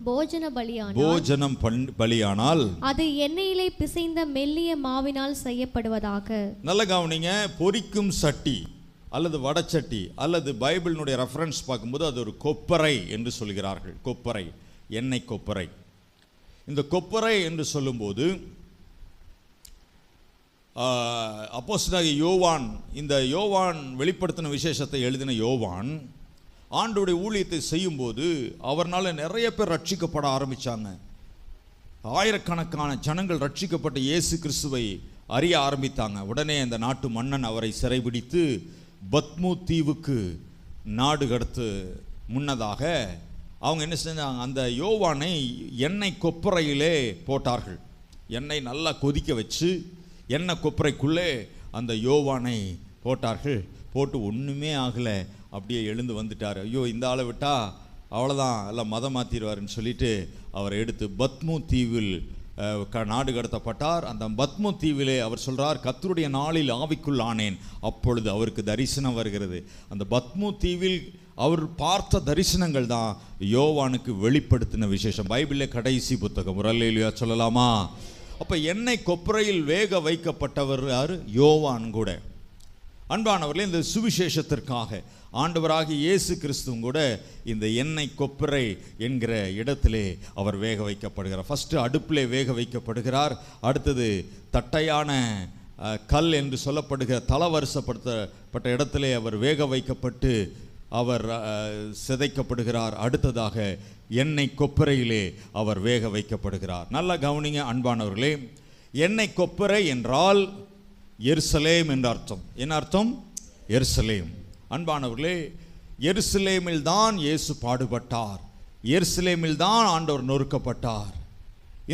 போஜனம் பலியானால் அது எண்ணெயிலே பிசைந்த மெல்லிய மாவினால் செய்யப்படுவதாக. நல்ல கவனிங்க. பொரிக்கும் சட்டி அல்லது வடச்சட்டி அல்லது பைபிளினுடைய ரெஃபரன்ஸ் பார்க்கும்போது அது ஒரு கொப்பரை என்று சொல்கிறார்கள். கொப்பரை, எண்ணெய் கொப்பரை. இந்த கொப்பரை என்று சொல்லும்போது அப்போஸ்தலனாகிய யோவான், இந்த யோவான் வெளிப்படுத்தின விசேஷத்தை எழுதின யோவான் ஆண்டவருடைய ஊழியத்தை செய்யும்போது அவர்னால நிறைய பேர் ரட்சிக்கப்பட ஆரம்பித்தாங்க. ஆயிரக்கணக்கான ஜனங்கள் ரட்சிக்கப்பட்ட இயேசு கிறிஸ்துவை அறிய ஆரம்பித்தாங்க. உடனே அந்த நாட்டு மன்னன் அவரை சிறைபிடித்து பத்மு தீவுக்கு நாடு கடத்து முன்னதாக அவங்க என்ன செஞ்சாங்க, அந்த யோவானை எண்ணெய் கொப்பரையிலே போட்டார்கள். எண்ணெய் நல்லா கொதிக்க வச்சு எண்ணெய் கொப்பரைக்குள்ளே அந்த யோவானை போட்டார்கள். போட்டு ஒன்றுமே ஆகலை, அப்படியே எழுந்து வந்துட்டார். ஐயோ இந்த ஆளை விட்டா அவ்வளோதான், எல்லாம் மதம் மாற்றிடுவாருன்னு சொல்லிட்டு அவரை எடுத்து பத்மு தீவில் நாடு கடத்தப்பட்டார். அந்த பத்மு தீவிலே அவர் சொல்கிறார், கர்த்தருடைய நாளில் ஆவிக்குள் ஆனேன், அப்பொழுது அவருக்கு தரிசனம் வருகிறது. அந்த பத்மு தீவில் அவர் பார்த்த தரிசனங்கள் தான் யோவானுக்கு வெளிப்படுத்தின விசேஷம். பைபிளில் கடைசி புத்தகம், ஒரு அல்லேலூயா சொல்லலாமா? அப்போ எண்ணெய் கொப்பரையில் வேக வைக்கப்பட்டவர் யார்? யோவான் கூட. அன்பானவர்களே, இந்த சுவிசேஷத்திற்காக ஆண்டவராகிய இயேசு கிறிஸ்துவும் கூட இந்த எண்ணெய் கொப்பரை என்கிற இடத்திலே அவர் வேக வைக்கப்படுகிறார். ஃபஸ்ட்டு அடுப்பிலே வேக வைக்கப்படுகிறார். அடுத்தது தட்டையான கல் என்று சொல்லப்படுகிற தளவரிசப்படுத்தப்பட்ட இடத்திலே அவர் வேக வைக்கப்பட்டு அவர் சிதைக்கப்படுகிறார். அடுத்ததாக எண்ணெய் கொப்பரையிலே அவர் வேக வைக்கப்படுகிறார். நல்லா கவனிங்க அன்பானவர்களே, எண்ணெய் கொப்பரை என்றால் எருசலேம் என்ற அர்த்தம். என்ன அர்த்தம்? எருசலேம். அன்பானவர்களே, எருசலேமில் தான் இயேசு பாடுபட்டார், எருசலேமில் தான் ஆண்டவர் நொறுக்கப்பட்டார்.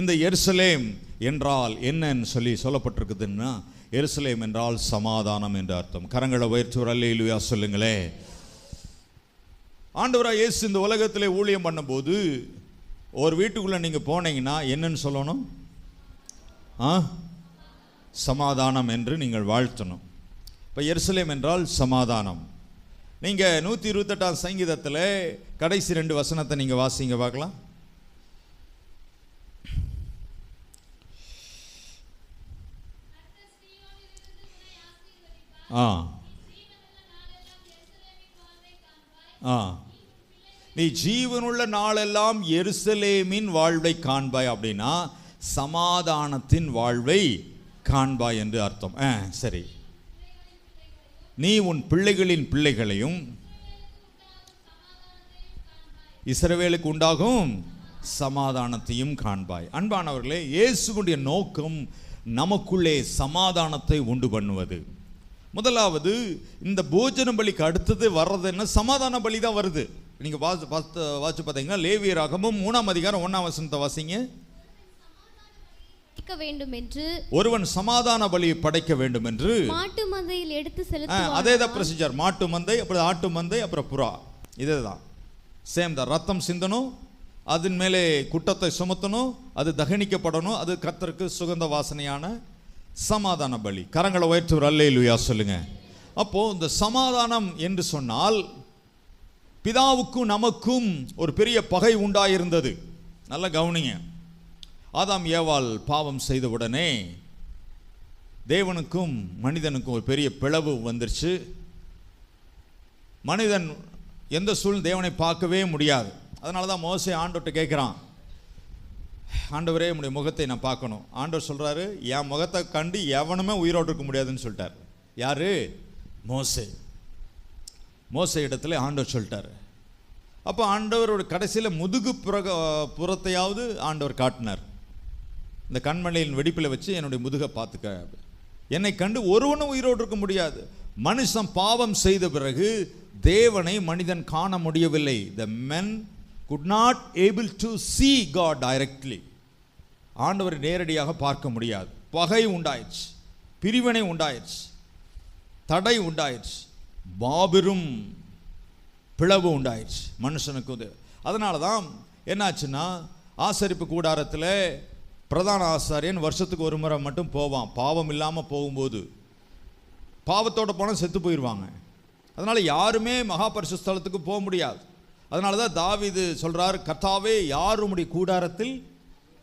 இந்த எருசலேம் என்றால் என்னன்னு சொல்லப்பட்டிருக்குதுன்னா, எருசலேம் என்றால் சமாதானம் என்ற அர்த்தம். கரங்களை உயர்த்தி ஒரு அல்லேலூயா சொல்லுங்களே. ஆண்டவராக இயேசு இந்த உலகத்திலே ஊழியம் பண்ணும்போது ஒரு வீட்டுக்குள்ளே நீங்கள் போனீங்கன்னா என்னன்னு சொல்லணும்? சமாதானம் என்று நீங்கள் வாழ்த்தணும். இப்போ எருசலேம் என்றால் சமாதானம். நீங்கள் 128ஆம் சங்கீதத்தில் கடைசி 2 வசனத்தை நீங்கள் வாசிங்க பார்க்கலாம். நீ ஜீவனுள்ள நாளெல்லாம் எருசலேமின் வாழ்வை காண்பாய் அப்படின்னா சமாதானத்தின் வாழ்வை காண்பாய் என்று அர்த்தம். சரி, நீ உன் பிள்ளைகளின் பிள்ளைகளையும் இஸ்ரவேலுக்கு உண்டாகும் சமாதானத்தையும் காண்பாய். அன்பானவர்களே, இயேசுவுடைய நோக்கம் நமக்குள்ளே சமாதானத்தை உண்டு பண்ணுவது. முதலாவது, இந்த போஜன பலிக்கு அடுத்தது வர்றது என்ன? சமாதான பலி தான் வருது. நீங்கள் வாசி பார்த்தீங்கன்னா லேவியராகமம் 3ஆம் அதிகாரம் 1ஆம் வசனத்தை வாசிங்க. வேண்டும் என்று ஒருவன் சமாதான பலியை படைக்க வேண்டும் என்று மாட்டு மந்தையில் எடுத்து செலுத்துவான். அதே தான் ப்ரொசீஜர். மாட்டு மந்தை, அப்புறம் ஆட்டு மந்தை, அப்புறம் புறா. இதுதான் சேம் தான். ரத்தம் சிந்தணும், அதன் மேலே குற்றத்தை சுமத்தணும், அது தகனிக்கப்படணும். அது கர்த்தருக்கு சுகந்த வாசனையான சமாதான பலி. கரங்களை உயர்த்தி ஒரு அல்லேலூயா சொல்லுங்க. அப்போ இந்த சமாதானம் என்று சொன்னால் பிதாவுக்கும் நமக்கும் ஒரு பெரிய பகை உண்டாயிருந்தது. நல்ல கவனிங்க. ஆதாம் ஏவாள் பாவம் செய்த உடனே தேவனுக்கும் மனிதனுக்கும் ஒரு பெரிய பிளவு வந்துருச்சு. மனிதன் எந்த சூழ்நிலை தேவனை பார்க்கவே முடியாது. அதனால தான் மோசே ஆண்டவர்கிட்ட கேட்குறான், ஆண்டவரே உம்முடைய முகத்தை நான் பார்க்கணும். ஆண்டவர் சொல்கிறாரு, என் முகத்தை கண்டு எவனுமே உயிரோடு இருக்க முடியாதுன்னு சொல்லிட்டார். யாரு? மோசே. மோசே இடத்துல ஆண்டவர் சொல்லிட்டார். அப்போ ஆண்டவரோட கடைசியில் முதுகு புறத்தையாவது ஆண்டவர் காட்டினார். இந்த கண்மலையின் வெடிப்பில் வச்சு என்னுடைய முதுகை பார்த்துக்க, என்னை கண்டு ஒருவனும் உயிரோடு இருக்க முடியாது. மனுஷன் பாவம் செய்த பிறகு தேவனை மனிதன் காண முடியவில்லை. The men could not able to see God directly. ஆண்டவரை நேரடியாக பார்க்க முடியாது. பகை உண்டாயிடுச்சு, பிரிவினை உண்டாயிடுச்சு, தடை உண்டாயிடுச்சு, மாபெரும் பிளவு உண்டாயிடுச்சு மனுஷனுக்கு. அதனால தான் என்னாச்சுன்னா, ஆசரிப்பு கூடாரத்தில் பிரதான ஆசாரியன் வருஷத்துக்கு ஒரு முறை மட்டும் போவான். பாவம் இல்லாமல் போகும்போது, பாவத்தோடு போனால் செத்து போயிடுவாங்க. அதனால் யாருமே மகா பரிசுத்த ஸ்தலத்துக்கு போக முடியாது. அதனால தான் தாவீது சொல்கிறார், கர்த்தாவே யார் உம்முடைய கூடாரத்தில்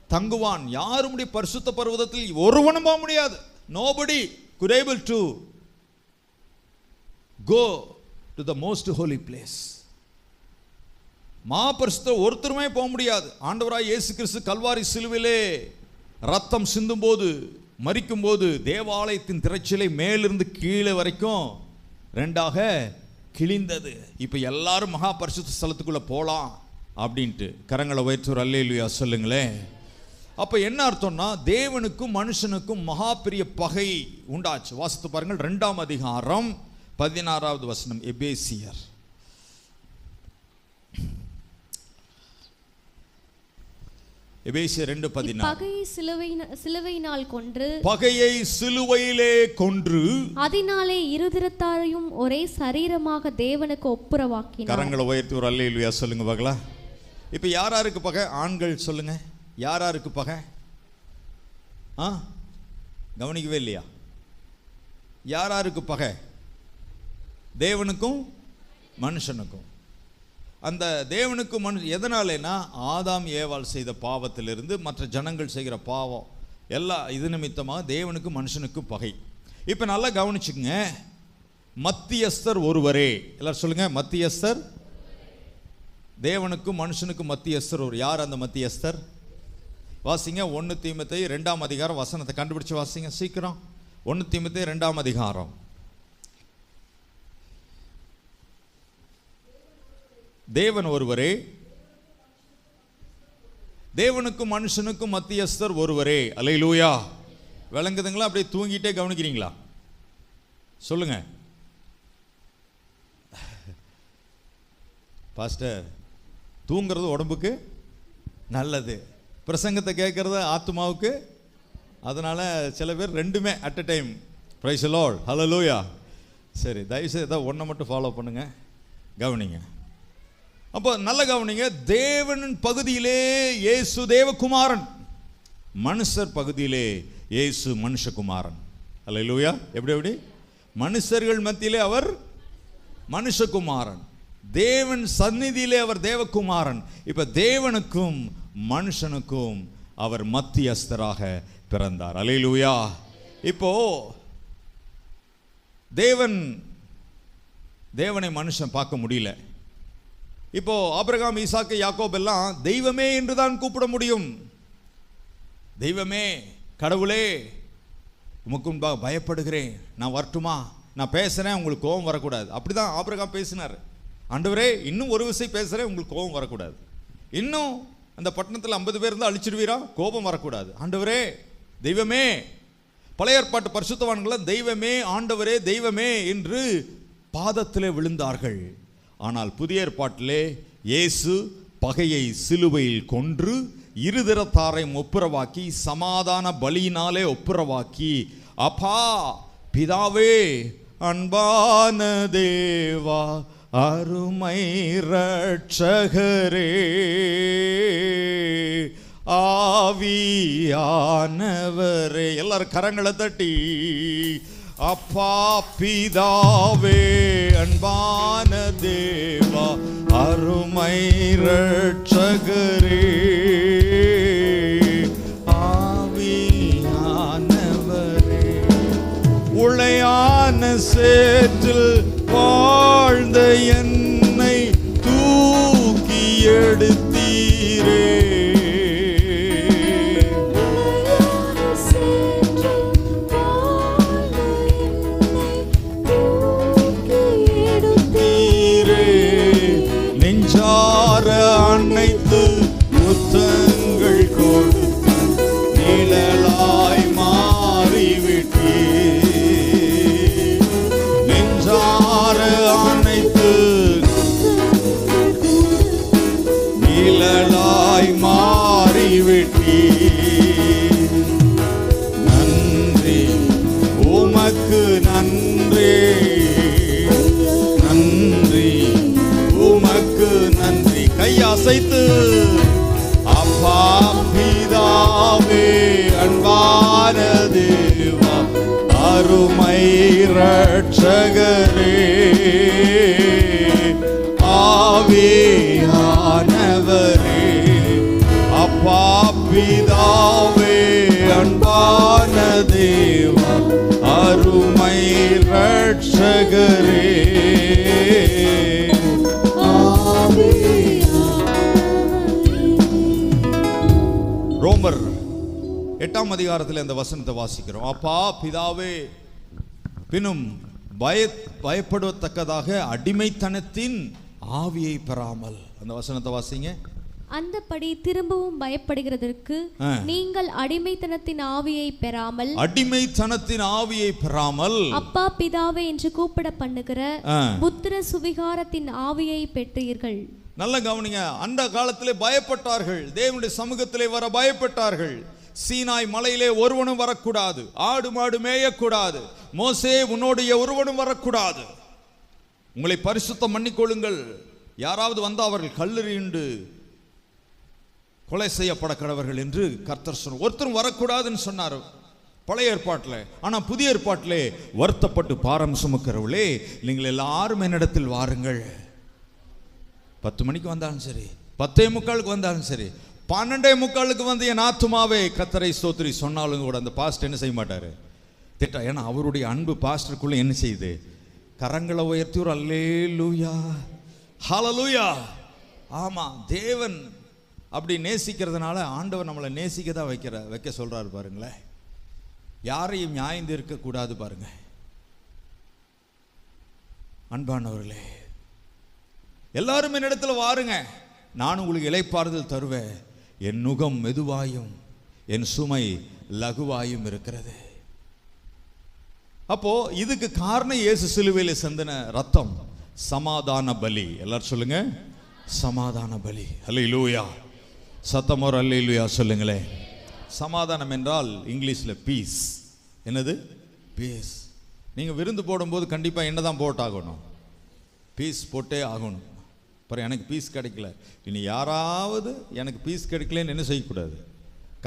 தங்குவான்? யார் உம்முடைய பரிசுத்த பர்வதத்தில் ஒருவனும் போக முடியாது. Nobody could able to go to the most holy place. மாபரிசுத்த ஒருத்தருமே போக முடியாது. ஆண்டவராய் இயேசு கிறிஸ்து கல்வாரி சிலுவிலே ரத்தம் சிந்தும் போது, மரிக்கும் போது தேவாலயத்தின் திரைச்சிலை மேலிருந்து கீழே வரைக்கும் 2ஆக கிழிந்தது. இப்போ எல்லாரும் மகா பரிசுத்த ஸ்தலத்துக்குள்ளே போகலாம் அப்படின்ட்டு. கரங்களை உயர்த்தி ஒரு அல்லேலூயா சொல்லுங்களேன். அப்போ என்ன அர்த்தம்னா, தேவனுக்கும் மனுஷனுக்கும் மகா பெரிய பகை உண்டாச்சு. வாசித்து பாருங்கள், 2ஆம் அதிகாரம் 16வது வசனம். எபேசியர் எபேசியர் 2:14. பகையை சிலுவையினால் கொன்று, பகையை சிலுவையிலே கொன்று, அதனாலே இருதிறத்தாரையும் ஒரே சரீரமாக தேவனுக்கு ஒப்புரவாக்கினார். கரங்களை உயர்த்தி ஒரு அல்லேலூயா சொல்லுங்க பார்க்கலாம். இப்போ யாராருக்கு பகை? ஆண்கள் சொல்லுங்க, யாராருக்கு பகை? கவனிக்கவே இல்லையா? யாராருக்கு பகை? தேவனுக்கும் மனுஷனுக்கும். அந்த தேவனுக்கும் எதனாலேனா ஆதாம் ஏவாள் செய்த பாவத்திலிருந்து மற்ற ஜனங்கள் செய்கிற பாவம் எல்லா இது நிமித்தமாக தேவனுக்கும் மனுஷனுக்கும் பகை. இப்போ நல்லா கவனிச்சுங்க, மத்தியஸ்தர் ஒருவரே. எல்லாரும் சொல்லுங்க, மத்தியஸ்தர். தேவனுக்கும் மனுஷனுக்கும் மத்தியஸ்தர் ஒரு. யார் அந்த மத்தியஸ்தர்? வாசிங்க 1 தீமோத்தேயு 2ஆம் அதிகாரம் வசனத்தை கண்டுபிடிச்சு வாசிங்க சீக்கிரம். 1 தீமோத்தேயு 2ஆம் அதிகாரம். தேவன் ஒருவரே, தேவனுக்கும் மனுஷனுக்கும் மத்தியஸ்தர் ஒருவரே. அல்லேலூயா. விளங்குதுங்களா? அப்படியே தூங்கிட்டே கவனிக்கிறீங்களா? சொல்லுங்க பாஸ்டர். தூங்குறது உடம்புக்கு நல்லது, பிரசங்கத்தை கேட்கறது ஆத்மாவுக்கு. அதனால சில பேர் ரெண்டுமே at a time. Praise the Lord. Hallelujah. சரி, தயவுசெய்து ஏதாவது ஒன்றை மட்டும் ஃபாலோ பண்ணுங்க, கவனிங்க. அப்போ நல்ல கவனிங்க. தேவன் பகுதியிலே இயேசு தேவகுமாரன், மனுஷர் பகுதியிலே இயேசு மனுஷகுமாரன். அல்லேலூயா. எப்படி மனுஷர்கள் மத்தியிலே அவர் மனுஷகுமாரன், தேவன் சந்நிதியிலே அவர் தேவகுமாரன். இப்ப தேவனுக்கும் மனுஷனுக்கும் அவர் மத்தியஸ்தராக பிறந்தார். அல்லேலூயா. இப்போ தேவனை மனுஷன் பார்க்க முடியல. இப்போ ஆபிரகாம், ஈசாக்கு, யாக்கோப் எல்லாம் தெய்வமே என்றுதான் கூப்பிட முடியும். தெய்வமே, கடவுளே, உமக்கு முன்பாக பயப்படுகிறேன், நான் வரட்டுமா, நான் பேசுறேன், உங்களுக்கு கோபம் வரக்கூடாது. அப்படிதான் ஆபிரகாம் பேசினார். ஆண்டவரே, இன்னும் ஒரு விஷயம் பேசுறேன், உங்களுக்கு கோபம் வரக்கூடாது. இன்னும் அந்த பட்டணத்தில் 50 பேர் இருந்தால் அழிச்சிடுவீரா, கோபம் வரக்கூடாது. ஆண்டவரே, தெய்வமே. பழைய ஏற்பாட்டு பரிசுத்தவான்கள் தெய்வமே, ஆண்டவரே, தெய்வமே என்று பாதத்திலே விழுந்தார்கள். ஆனால் புதிய ஏற்பாட்டிலே இயேசு பகையை சிலுவையில் கொன்று இருதிறத்தாரை ஒப்புரவாக்கி சமாதான பலியினாலே ஒப்புரவாக்கி, அப்பா பிதாவே, அன்பான தேவா, அருமை ரட்சகரே, ஆவியானவரே, எல்லாரும் கரங்களை தட்டி, அப்பா பிதாவே, அன்பான தேவா, அருமை ரட்சகரே, ஆவியானவரே, உளையான சேற்றில் வாழ்ந்த என்னை தூக்கி எடுத்தீரே, அனைத்து முத்தங்கள் கொடுத்து நிழலாய் மாறிவிட்டீர். நெஞ்சார அனைத்து நிழலாய் மாறிவிட்டீர். நன்றி உமக்கு, நன்றி நன்றி உமக்கு நன்றி. கையசைத்து, அப்பா பிதாவே, அன்பான தேவா, அருமை ரட்சகரே, ஆவியானவரே, அப்பா பிதாவே, அன்பான தேவா, அருமை ரட்சகரே. ரோமர் 8ஆம் அதிகாரத்தில் அந்த வசனத்தை வாசிக்கிறோம். அப்பா பிதாவே, பின்னும் பயப்படுவத்தக்கதாக அடிமைத்தனத்தின் ஆவியை பெறாமல். அந்த வசனத்தை வாசிங்க. அந்தபடி திரும்பவும் பயப்படுகிறதற்கு நீங்கள் அடிமைத்தனத்தின் ஆவியை பெறாமல், அடிமைத்தனத்தின் ஆவியை பெறாமல் அப்பா பிதாவே என்று கூப்பிட பண்ணுகிற புத்திர சுவிகாரத்தின் ஆவியை பெற்றீர்கள். நல்ல கவனிங்க. அந்த காலத்திலே பயப்பட்டார்கள், தேவனுடைய சமூகத்திலே வர பயப்பட்டார்கள். சீனாய் மலையிலே ஒருவனும் வரக்கூடாது, ஆடு மாடு மேயக்கூடாது, மோசே உன்னோடைய ஒருவனும் வரக்கூடாது, உங்களை பரிசுத்தம் பண்ணிக்கொள்ளுங்கள், யாராவது வந்து அவர்கள் கல்லெறியுண்டு கொலை செய்யப்பட கடவர்கள் என்று கர்த்தர் சொன்னார். ஒருத்தரும் வரக்கூடாதுன்னு சொன்னார் பழைய ஏற்பாட்டில். ஆனால் புதிய ஏற்பாட்டிலே வருத்தப்பட்டு பாரம் சுமக்கிறவர்களே, நீங்கள் எல்லாரும் என்னிடத்தில் வாருங்கள். 10 மணிக்கு வந்தாலும் சரி, 10:45 வந்தாலும் சரி, 12:45 வந்து என் ஆத்துமாவே கர்த்தரை ஸ்தோத்திரி சொன்னாலும் கூட அந்த பாஸ்டர் என்ன செய்ய மாட்டார், திட்டா. ஏன்னா அவருடைய அன்பு பாஸ்டருக்குள்ள என்ன செய்யுது, கரங்களை உயர்த்தி ஒரு அல்லேலூயா ஹல்லேலூயா. ஆமாம், தேவன் அப்படி நேசிக்கிறதுனால ஆண்டவர் நம்மளை நேசிக்க தான் வைக்க சொல்றாரு பாருங்களேன். யாரையும் நியாயம் இருக்கக்கூடாது பாருங்க. அன்பானவர்களே, எல்லாரும் என்னிடத்துல வாருங்க, நான் உங்களுக்கு இளைப்பாறுதல் தருவேன், என் நுகம் மெதுவாயும் என் சுமை லகுவாயும் இருக்கிறது. அப்போ இதுக்கு காரணம் இயேசு சிலுவையில் சிந்தின ரத்தம், சமாதான பலி. எல்லாரும் சொல்லுங்க, சமாதான பலி. அல்லேலூயா. சத்தமோர் அல்லேலூயா சொல்லுங்களே. சமாதானம் என்றால் இங்கிலீஷில் பீஸ். என்னது? பீஸ். நீங்கள் விருந்து போடும்போது கண்டிப்பாக என்ன தான் போட்டாகணும், பீஸ் போட்டே ஆகணும். அப்புறம் எனக்கு பீஸ் கிடைக்கல, இனி யாராவது எனக்கு பீஸ் கிடைக்கலன்னு என்ன செய்யக்கூடாது,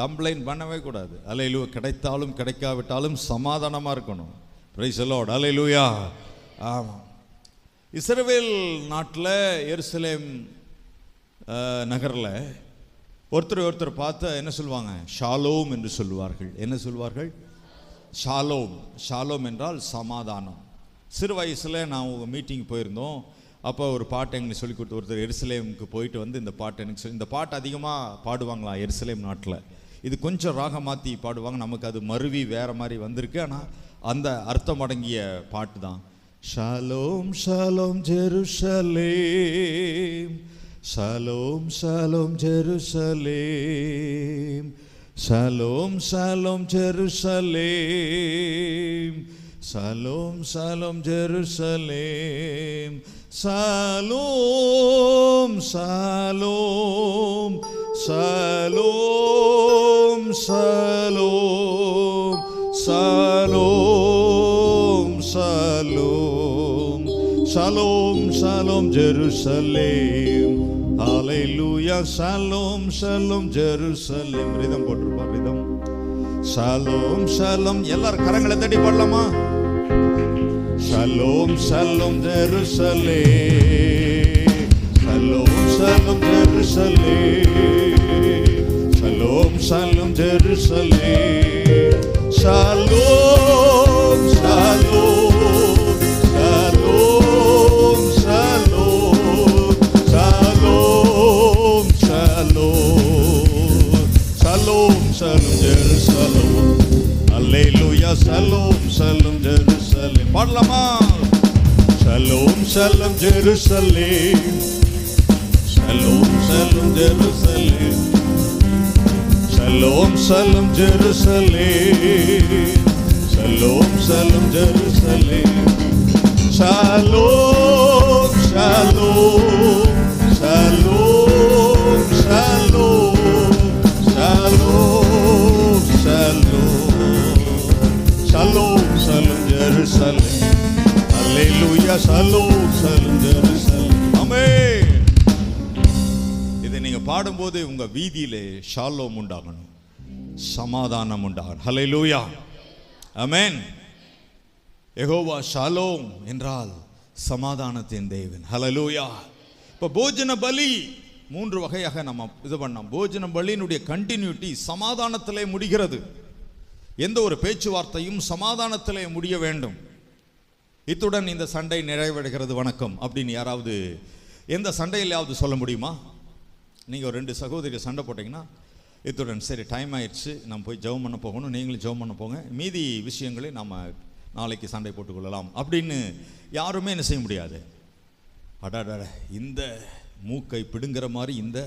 கம்ப்ளைண்ட் பண்ணவே கூடாது. அல்லேலூயா. கிடைத்தாலும் கிடைக்காவிட்டாலும் சமாதானமாக இருக்கணும். Praise the Lord. அல்லேலூயா. ஆமாம். இஸ்ரவேல் நாட்டில் எருசலேம் நகரில் ஒருத்தர் பார்த்து என்ன சொல்லுவாங்க, ஷாலோம் என்று சொல்லுவார்கள். என்ன சொல்வார்கள்? ஷாலோம். ஷாலோம் என்றால் சமாதானம். சிறு வயசில் நான் மீட்டிங் போயிருந்தோம். அப்போ ஒரு பாட்டு எங்களுக்கு சொல்லி கொடுத்து, ஒருத்தர் எருசலேமுக்கு போயிட்டு வந்து இந்த பாட்டு எனக்கு சொல்லி, இந்த பாட்டு அதிகமாக பாடுவாங்களாம் எருசலேம் நாட்டில். இது கொஞ்சம் ராகம் மாற்றி பாடுவாங்க, நமக்கு அது மருவி வேறு மாதிரி வந்திருக்கு. ஆனால் அந்த அர்த்தம் அடங்கிய பாட்டு தான். Shalom shalom Jerusalem, shalom shalom Jerusalem, shalom shalom Jerusalem, shalom shalom Jerusalem, shalom shalom shalom shalom shalom shalom shalom shalom Jerusalem. Hallelujah. Shalom shalom Jerusalem. Rhythm போட்டுருப்பா, ரிதம். Shalom shalom. எல்லாரும் கரங்களை தட்டி பாடலாமா? Shalom shalom Jerusalem, shalom shalom Jerusalem, shalom shalom Jerusalem, shalom shalom shalom shalom shalom shalom shalom shalom Jerusalem. Alleluia. Shalom shalom Jerusalem. பாடலாமா? Shalom shalom Jerusalem, shalom shalom Jerusalem, shalom shalom Jerusalem, shalom shalom Jerusalem, shalom shalom shalom shalom shalom shalom shalom shalom Jerusalem. Alleluia. Shalom shalom Jerusalem. Amen. இதை நீங்க பாடும்போது உங்க வீதியிலே ஷாலோம் உண்டாகணும், சமாதானம் உண்டாகணும். ஹல்லேலூயா. ஆமென். யெகோவா ஷாலோம் என்றால் சமாதானத்தின் தேவன். ஹல்லேலூயா. இப்போ போஜன பலி 3 வகையாக நம்ம இது பண்ணோம். போஜன பலியினுடைய கண்டினியூட்டி சமாதானத்திலே முடிகிறது. எந்த ஒரு பேச்சுவார்த்தையும் சமாதானத்திலே முடிய வேண்டும். இத்துடன் இந்த சண்டை நிறைவடைகிறது, வணக்கம் அப்படின்னு யாராவது எந்த சண்டையிலாவது சொல்ல முடியுமா? நீங்கள் 2 சகோதரி சண்டை போட்டிங்கன்னா இத்துடன் சரி டைம் ஆயிடுச்சு, நம்ம போய் ஜெபம் பண்ண போகணும், நீங்களும் ஜெபம் பண்ண போங்க, மீதி விஷயங்களை நம்ம நாளைக்கு சண்டை போட்டுக்கொள்ளலாம் அப்படின்னு யாருமே என்ன செய்ய முடியாது. அடாட, இந்த மூக்கை பிடுங்கிற மாதிரி இந்த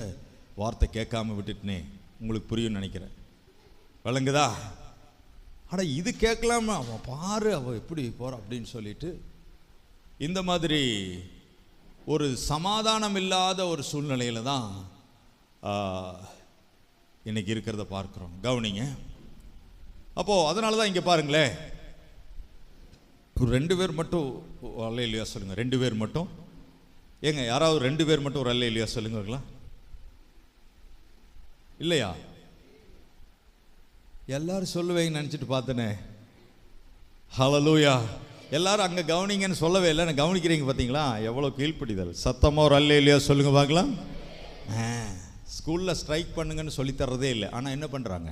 வார்த்தை கேட்காம விட்டுட்டுனே, உங்களுக்கு புரியும்னு நினைக்கிறேன். விளங்குதா? அட இது கேட்கலாமா, அவன் பாரு அவள் எப்படி போகிறா அப்படின்னு சொல்லிட்டு இந்த மாதிரி ஒரு சமாதானம் இல்லாத ஒரு சூழ்நிலையில் தான் இன்னைக்கு இருக்கிறத பார்க்குறோம். கவனிங்க. அப்போது அதனால தான் இங்கே பாருங்களேன், ஒரு 2 பேர் மட்டும் அல்லேலூயா சொல்லுங்கள். 2 பேர் மட்டும், ஏங்க யாராவது 2 பேர் மட்டும் ஒரு அல்லேலூயா சொல்லுங்களா? இல்லையா? எல்லாரும் சொல்லுவேங்க நினச்சிட்டு பார்த்தனே. ஹல்லேலூயா. எல்லாரும் அங்கே கவனிங்கன்னு சொல்லவே இல்லை, நான் கவனிக்கிறீங்க பார்த்தீங்களா? எவ்வளோ கீழ்ப்படிதல். சத்தமாக ஒரு அல்லேலூயா சொல்லுங்க பார்க்கலாம். ஸ்கூலில் ஸ்ட்ரைக் பண்ணுங்கன்னு சொல்லித்தரதே இல்லை, ஆனால் என்ன பண்ணுறாங்க?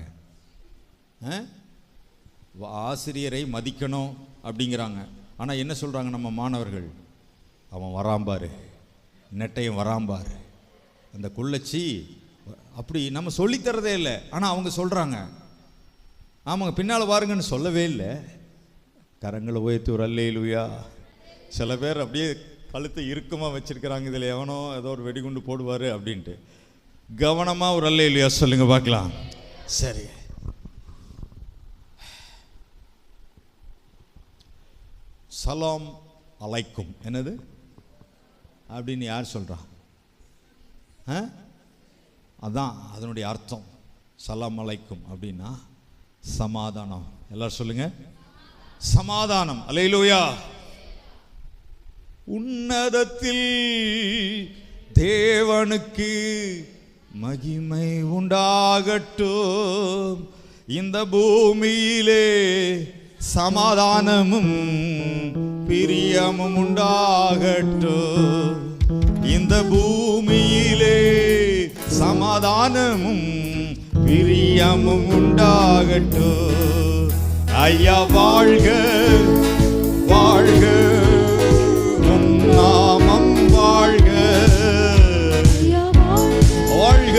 ஆசிரியரை மதிக்கணும் அப்படிங்கிறாங்க. ஆனால் என்ன சொல்கிறாங்க நம்ம மாணவர்கள்? அவன் வராம்பார், நெட்டையும் வராம்பார், அந்த குள்ளச்சி, அப்படி நம்ம சொல்லித்தரதே இல்லை. ஆனால் அவங்க சொல்கிறாங்க. ஆமாங்க, பின்னால் பாருங்கன்னு சொல்லவே இல்லை. கரங்களை உயர்த்தி ஒரு அல்லேலூயா. சில பேர் அப்படியே கழுத்தை இறுக்கமாக வச்சிருக்கிறாங்க, இதில் எவனோ ஏதோ ஒரு வெடிகுண்டு போடுவார் அப்படின்ட்டு. கவனமாக ஒரு அல்லேலூயா சொல்லுங்க பார்க்கலாம். சரி, சலாம் அலைக்கும் என்னது அப்படின்னு யார் சொல்கிறா? அதான் அதனுடைய அர்த்தம். சலாம் அலைக்கும் அப்படின்னா சமாதானம். எல்லாரும் சொல்லுங்க, சமாதானம். அல்லேலூயா. உன்னதத்தில் தேவனுக்கு மகிமை உண்டாகட்டும், இந்த பூமியிலே சமாதானமும் பிரியமும் உண்டாகட்டும், இந்த பூமியிலே சமாதானமும் பிரியமும் உண்டாகட்டும். ஐயா வாழ்க வாழ்க, உம் நாமம் வாழ்க வாழ்க,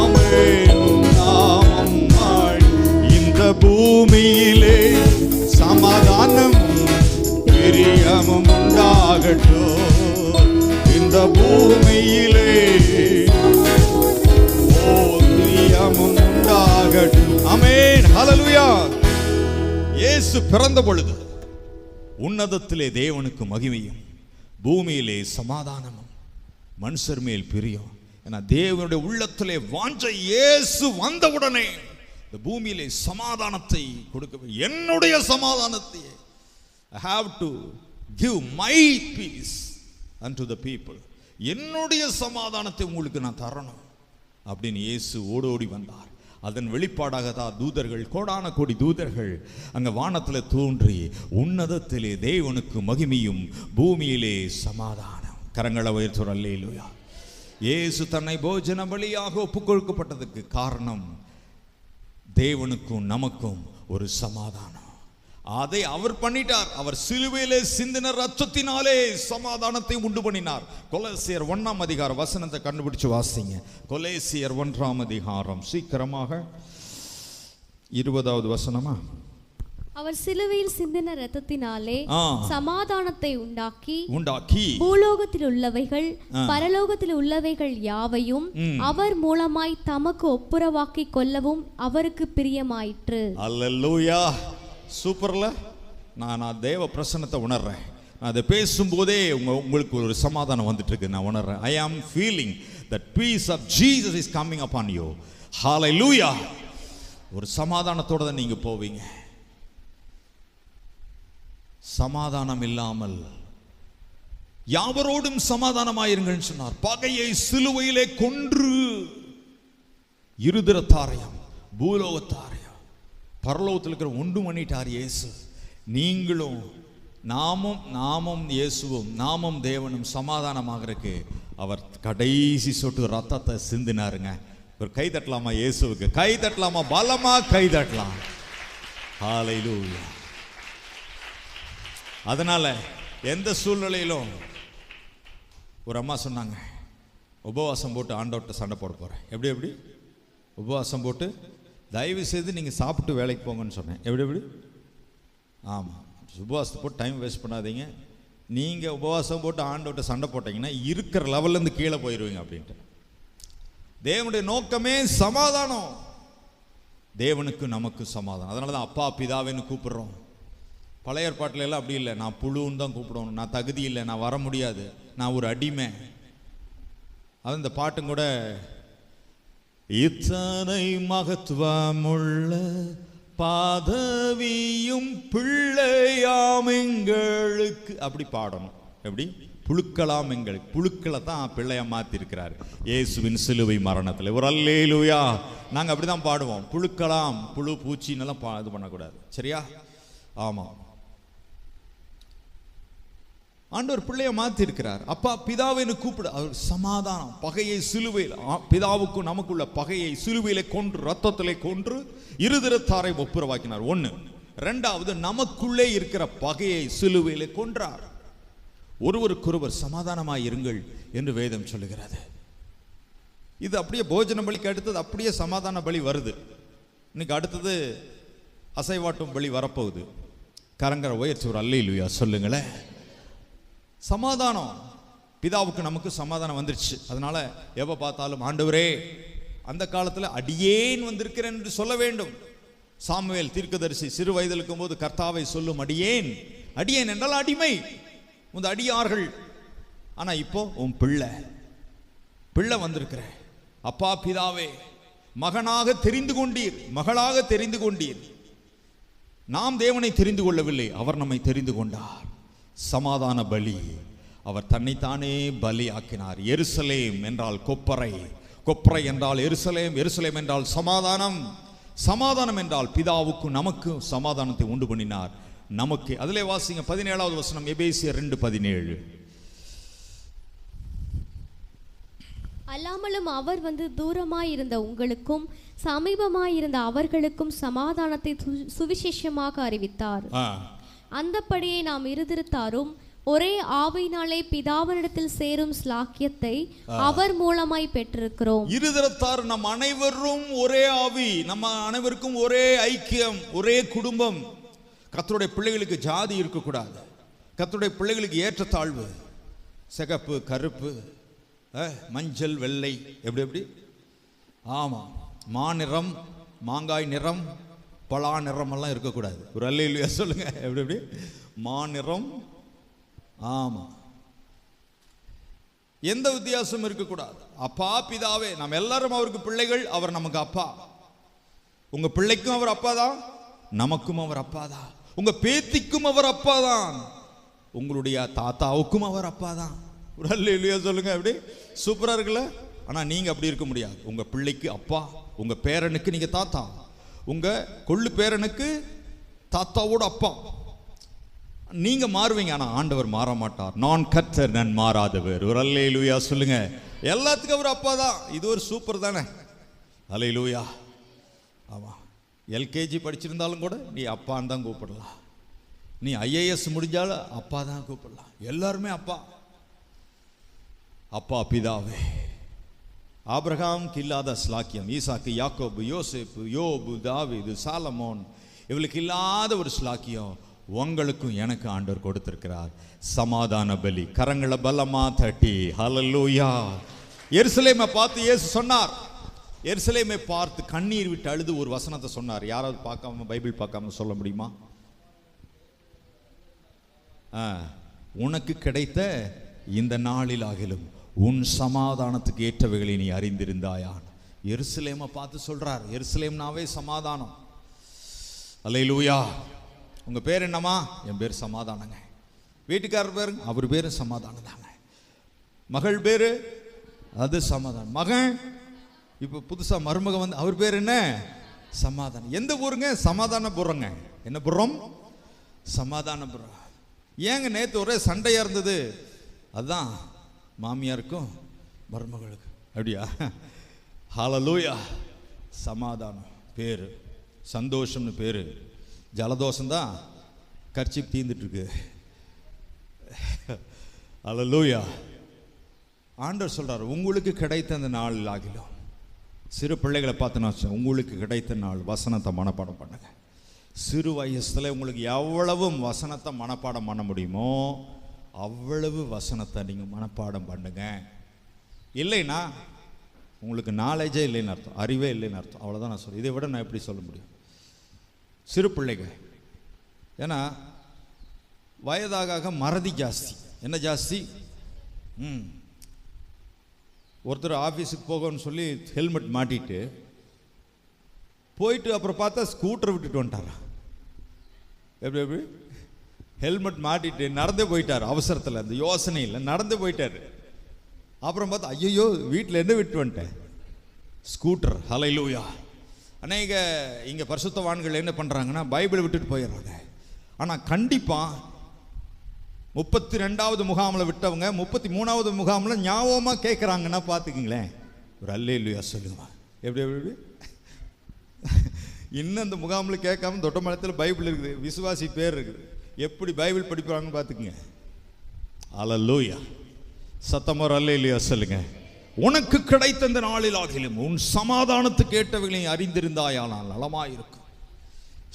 ஆமென், உம் நாமம் வாழ்க. இந்த பூமியிலே சமாதானமும் பிரியமும் உண்டாகட்டும், இந்த பூமியிலே பிரியமும் உண்டாகட்டும். ஆமென், ஹல்லேலூயா. இயேசு பிறந்த பொழுது உன்னதத்திலே தேவனுக்கு மகிமையும் பூமியிலே சமாதானமும் மனுஷர் மேல் பிரியம். ஏன்னா தேவனுடைய உள்ளத்திலே வாஞ்சை இயேசு வந்தவுடனே இந்த பூமியிலே சமாதானத்தை கொடுக்க, என்னுடைய சமாதானத்தை I have to give my peace unto the people. என்னுடைய சமாதானத்தை உங்களுக்கு நான் தரணும் அப்படின்னு இயேசு ஓடோடி வந்தார். அதன் வெளிப்பாடாக தான் தூதர்கள், கோடான கோடி தூதர்கள் அங்கே வானத்தில் தோன்றி உன்னதத்திலே தேவனுக்கு மகிமையும் பூமியிலே சமாதானம். கரங்களை உயர்த்துற அல்லேலூயா. இயேசு தன்னை போஜன பலியாக ஒப்புக்கொடுக்கப்பட்டதுக்கு காரணம் தேவனுக்கும் நமக்கும் ஒரு சமாதானம். அதை அவர் பண்ணிட்டார். அவர் சிலுவையிலே சிந்தின ரத்தத்தினாலே சமாதானத்தை உண்டு பண்ணினார். கொலோசியர் 1ஆம் அதிகாரம் வசனத்தை கண்டுபிடிச்சு வாசிங்க. கொலோசியர் 1ஆம் அதிகாரம் சீக்கிரமாக 20வது வசனமா? அவர் சிலுவையில் சிந்தின இரத்தத்தினாலே சமாதானத்தை உண்டாக்கி பூலோகத்தில் உள்ளவைகள் பரலோகத்தில் உள்ளவைகள் யாவையும் அவர் மூலமாய் தமக்கு ஒப்புரவாக்கி கொள்ளவும் அவருக்கு பிரியமாயிற்று. அல்லேலூயா. சூப்பர்ல. நான் தேவ பிரசன்னத்தை உணர்றேன். நான் அதை பேசும்போதே உங்களுக்கு ஒரு சமாதானம் வந்துட்டு இருக்கு. நான் உணர்றேன். I am feeling that peace of Jesus is coming upon you. Hallelujah. ஒரு சமாதானத்தோட தான் நீங்க போவீங்க. சமாதானம் இல்லாமல் யாவரோடும் சமாதானமாயிருங்கன்னு சொன்னார். பகையை சிலுவையிலே கொன்று இருதரத்தாரையும் பூலோகத்தாரையும் பரலோகத்தில் இருக்கிற ஒன்று பண்ணிட்டார் இயேசு. நீங்களும் நாமும் இயேசுவும் நாமும் தேவனும் சமாதானமாகறதுக்கு அவர் கடைசி சொட்டு ரத்தத்தை சிந்தினாருங்க. ஒரு கை தட்டலாமா இயேசுவுக்கு? கை தட்டலாமா? பலமா கை தட்டலாம். ஹல்லேலூயா. அதனால எந்த சூழ்நிலையிலும் ஒரு அம்மா சொன்னாங்க, உபவாசம் போட்டு ஆண்டவர்கிட்ட சண்டை போட போகிறேன். எப்படி உபவாசம் போட்டு தயவு செய்து நீங்கள் சாப்பிட்டு வேலைக்கு போங்கன்னு சொன்னேன். எப்படி ஆமாம், உபவாசத்தை போட்டு டைம் வேஸ்ட் பண்ணாதீங்க. நீங்கள் உபவாசம் போட்டு ஆண்டவர்கிட்ட சண்டை போட்டிங்கன்னா இருக்கிற லெவல்லேருந்து கீழே போயிடுவீங்க அப்படின்ட்டு. தேவனுடைய நோக்கமே சமாதானம். தேவனுக்கு நமக்கு சமாதானம். அதனால தான் அப்பா பிதாவேன்னு கூப்பிடுறோம். பழைய ஏற்பாட்டில எல்லாம் அப்படி இல்லை. நான் புழுன்னு தான் கூப்பிடணும், நான் தகுதி இல்லை, நான் வர முடியாது, நான் ஒரு அடிமை. அது இந்த பாட்டும் கூட, இத்தனை மகத்துவமுள்ள பாதவியும் பிள்ளையாம் எங்களுக்கு, அப்படி பாடணும். எப்படி? புழுக்கலாம் எங்களுக்கு. புழுக்களை தான் பிள்ளையா மாத்தி இருக்கிறார் இயேசுவின் சிலுவை மரணத்தில். ஒரு அல்லேலூயா. நாங்கள் அப்படிதான் பாடுவோம். புழுக்கலாம், புழு பூச்சின்னு எல்லாம் இது பண்ணக்கூடாது. சரியா? ஆமா, ஆண்டவர் பிள்ளைய மாத்தி இருக்கிறார். அப்பா பிதாவைன்னு கூப்பிட, அவர் சமாதானம். பகையை சிலுவையில், பிதாவுக்கும் நமக்குள்ள பகையை சிலுவையிலே கொன்று, ரத்தத்திலே கொன்று இருதிரத்தாரை ஒப்புரவாக்கினார். ஒன்று. ரெண்டாவது, நமக்குள்ளே இருக்கிற பகையை சிலுவையிலே கொன்றார். ஒருவருக்கொருவர் சமாதானமாய் இருங்கள் என்று வேதம் சொல்லுகிறது. இது அப்படியே போஜன பலிக்கு அடுத்தது அப்படியே சமாதான பலி வருது. இன்னைக்கு அடுத்தது அசைவாட்டும் பலி வரப்போகுது. கரங்கரை உயர்ச்சி ஒரு அல்லேலூயா சொல்லுங்களேன். சமாதானம், பிதாவுக்கு நமக்கு சமாதானம் வந்துருச்சு. அதனால எப்ப பார்த்தாலும் ஆண்டவரே, அந்த காலத்தில் அடியேன் வந்திருக்கிறேன் என்று சொல்ல வேண்டும். சாமுவேல் தீர்க்கதரிசி சிறு வயதில் இருக்கும் போது கர்த்தாவை சொல்லும் அடியேன். அடியேன் என்றால் அடிமை, இந்த அடியார்கள். ஆனா இப்போ உன் பிள்ளை வந்திருக்கிற. அப்பா பிதாவே, மகனாக தெரிந்து கொண்டீர், மகளாக தெரிந்து கொண்டீர். நாம் தேவனை தெரிந்து கொள்ளவில்லை, அவர் நம்மை தெரிந்து கொண்டார். சமாதான பலி, அவர் தன்னைத்தானே பலி ஆக்கினார். எருசலேம் என்றால் கொப்பரை, கொப்பரை என்றால் எருசலேம், எருசலேம் என்றால் சமாதானம், சமாதானம் என்றால் பிதாவுக்கு நமக்கு சமாதானத்தை உண்டு பண்ணினார். நமக்கு அதிலே வாசிங்க 17வது வசனம், எபேசியர் 2:17. அல்லாமலும் அவர் வந்து தூரமாயிருந்த உங்களுக்கும் சமீபமாயிருந்த அவர்களுக்கும் சமாதானத்தை சுவிசேஷமாக அறிவித்தார். அந்தப்படியே நாம் இருதிருத்தாரும் ஒரே ஆவியினாலே பிதாவினிடத்தில் சேரும் ஸ்லாக்கியத்தை அவர் மூலமாய் பெற்றிருக்கிறோம். இருதிருத்தார் நம் அனைவரும் ஒரே ஆவி, நம்ம அனைவருக்கும் ஒரே ஐக்கியம், ஒரே குடும்பம். கர்த்தருடைய பிள்ளைகளுக்கு ஜாதி இருக்கக்கூடாது. கர்த்தருடைய பிள்ளைகளுக்கு ஏற்றத்தாழ்வு, சிகப்பு கருப்பு மஞ்சள் வெள்ளை, எப்படி எப்படி, ஆமா, மாநிறம் மாங்காய் நிறம் பலா நிறம் எல்லாம் இருக்கக்கூடாது. ஒரு அல்லேலூயா சொல்லுங்க. எப்படி எப்படி, மாநிறம், ஆமா, எந்த வித்தியாசமும் இருக்கக்கூடாது. அப்பா பிதாவே, நாம் எல்லாரும் அவருக்கு பிள்ளைகள், அவர் நமக்கு அப்பா. உங்க பிள்ளைக்கும் அவர் அப்பா தான், நமக்கும் அவர் அப்பா தான். உங்க பேத்திக்கும் அவர் அப்பா தான், உங்களுடைய தாத்தாவுக்கும் அவர் அப்பா தான். ஒரு அல்லேலூயா சொல்லுங்க. அப்படி சூப்பரா இருக்குல்ல? ஆனா நீங்க அப்படி இருக்க முடியாது. உங்க பிள்ளைக்கு அப்பா, உங்க பேரனுக்கு நீங்க தாத்தா, உங்க கொள்ளு பேரனுக்கு தாத்தாவோட அப்பா. நீங்க மாறுவீங்க, ஆனா ஆண்டவர் மாற மாட்டார். நான் கர்த்தர், நான் மாறாதவர். ஒரு அல்லேலூயா சொல்லுங்க. எல்லாத்துக்கும் அவர் அப்பா தான். இது ஒரு சூப்பர் தானே? அல்லேலூயா. ஆமா, எல்கேஜி படிச்சிருந்தாலும் கூட நீ அப்பான்னு தான் கூப்பிடலாம். நீ IAS முடிஞ்சாலும் அப்பா தான் கூப்பிடலாம். எல்லாருமே அப்பா. அப்பா பிதாவே. ஆபிரகாமுக்கு இல்லாத ஸ்லாக்கியம், ஈசாக்கு, யாக்கோபு, யோசேப்பு, யோபு, தாவீது, சாலமோன், இவளுக்கு இல்லாத ஒரு ஸ்லாக்கியம் உங்களுக்கும் எனக்கு ஆண்டவர் கொடுத்திருக்கிறார். சமாதான பலி. கரங்களை பலமா தட்டி ஹல்லேலூயா. எருசலேமை பார்த்து இயேசு சொன்னார். எருசலேமை பார்த்து கண்ணீர் விட்டு அழுது ஒரு வசனத்தை சொன்னார். யாராவது பார்க்காம, பைபிள் பார்க்காம சொல்ல முடியுமா? உனக்கு கிடைத்த இந்த நாளில் ஆகிலும் உன் சமாதானத்துக்கு ஏற்றவைகளை நீ அறிந்திருந்தாயான். எருசலேமை பார்த்து சொல்றார். எருசலேம்னாவே சமாதானம். அல்லேலூயா. உங்க பேர் என்னம்மா? என் பேர் சமாதானங்க. வீட்டுக்காரர் பேரு, அவர் பேரு சமாதானம் தாங்க. மகள் பேரு, அது சமாதானம். மகன் இப்ப புதுசா மருமக வந்து, அவர் பேர் என்ன? சமாதானம். எந்த ஊருங்க? சமாதானபுரங்க. என்ன புறம்? சமாதானபுரம். ஏங்க நேற்று ஒரே சண்டையா இருந்தது? அதுதான் மாமியாருக்கும் மருமகளுக்கு. அப்படியா? ஹல்லேலூயா. சமாதானம் பேரு, சந்தோஷம்னு பேரு. ஜலதோஷம் தான் கர்ச்சிப் தீந்துட்டு இருக்கு. ஹல்லேலூயா. ஆண்டவர் சொல்றார், உங்களுக்கு கிடைத்த அந்த நாள் ஆகிலும். சிறு பிள்ளைகளை பார்த்து நான் சொல்றேன், உங்களுக்கு கிடைத்த நாள் வசனத்தை மனப்பாடம் பண்ணுங்க. சிறு வயசுல உங்களுக்கு எவ்வளவு வசனத்தை மனப்பாடம் பண்ண முடியுமோ அவ்வளவு வசனத்தை நீங்க மனப்பாடம் பண்ணுங்க. இல்லைன்னா உங்களுக்கு நாலேஜே இல்லைன்னு அர்த்தம், அறிவே இல்லைன்னு அர்த்தம். அவ்வளோதான் நான் சொல்றேன். இதை விட நான் எப்படி சொல்ல முடியும்? சிறு பிள்ளைங்க, ஏன்னா வயதாக மறதி ஜாஸ்தி. என்ன ஜாஸ்தி? ஒருத்தர் ஆஃபீஸுக்கு போகணும்னு சொல்லி ஹெல்மெட் மாட்டிட்டு போயிட்டு அப்புறம் பார்த்தா ஸ்கூட்டரை விட்டுட்டு வந்துட்டாரா. எப்படி ஹெல்மெட் மாட்டிட்டு நடந்தே போயிட்டார். அவசரத்தில், அந்த யோசனையில் நடந்தே போயிட்டார். அப்புறம் பார்த்தா ஐயோ வீட்டில் என்ன விட்டு வந்துட்டேன், ஸ்கூட்டர். ஹல்லேலூயா. அநேக இங்கே பரிசுத்தவான்கள் என்ன பண்ணுறாங்கன்னா பைபிளை விட்டுட்டு போயிடுறாங்க. ஆனால் கண்டிப்பாக 32வது முகாமில் விட்டவங்க 33வது முகாமில் ஞாபகமாக கேட்குறாங்கன்னா பார்த்துக்கிங்களேன். ஒரு அல்லேலூயா சொல்லுங்க. எப்படி இன்னும் அந்த முகாமில் கேட்காம தொட்டமலத்தில் பைபிள் இருக்குது, விசுவாசி பேர் இருக்குது, எப்படி பைபிள் படிப்பாங்கன்னு பார்த்துக்குங்க. அல்லேலூயா. சத்தமோர் அல்லேலூயா சொல்லுங்க. உனக்கு கிடைத்த இந்த நாளில் ஆகிலும் உன் சமாதானத்துக்கு கேட்டவைகளை அறிந்திருந்தாயானால் நலமாயிருக்கும்.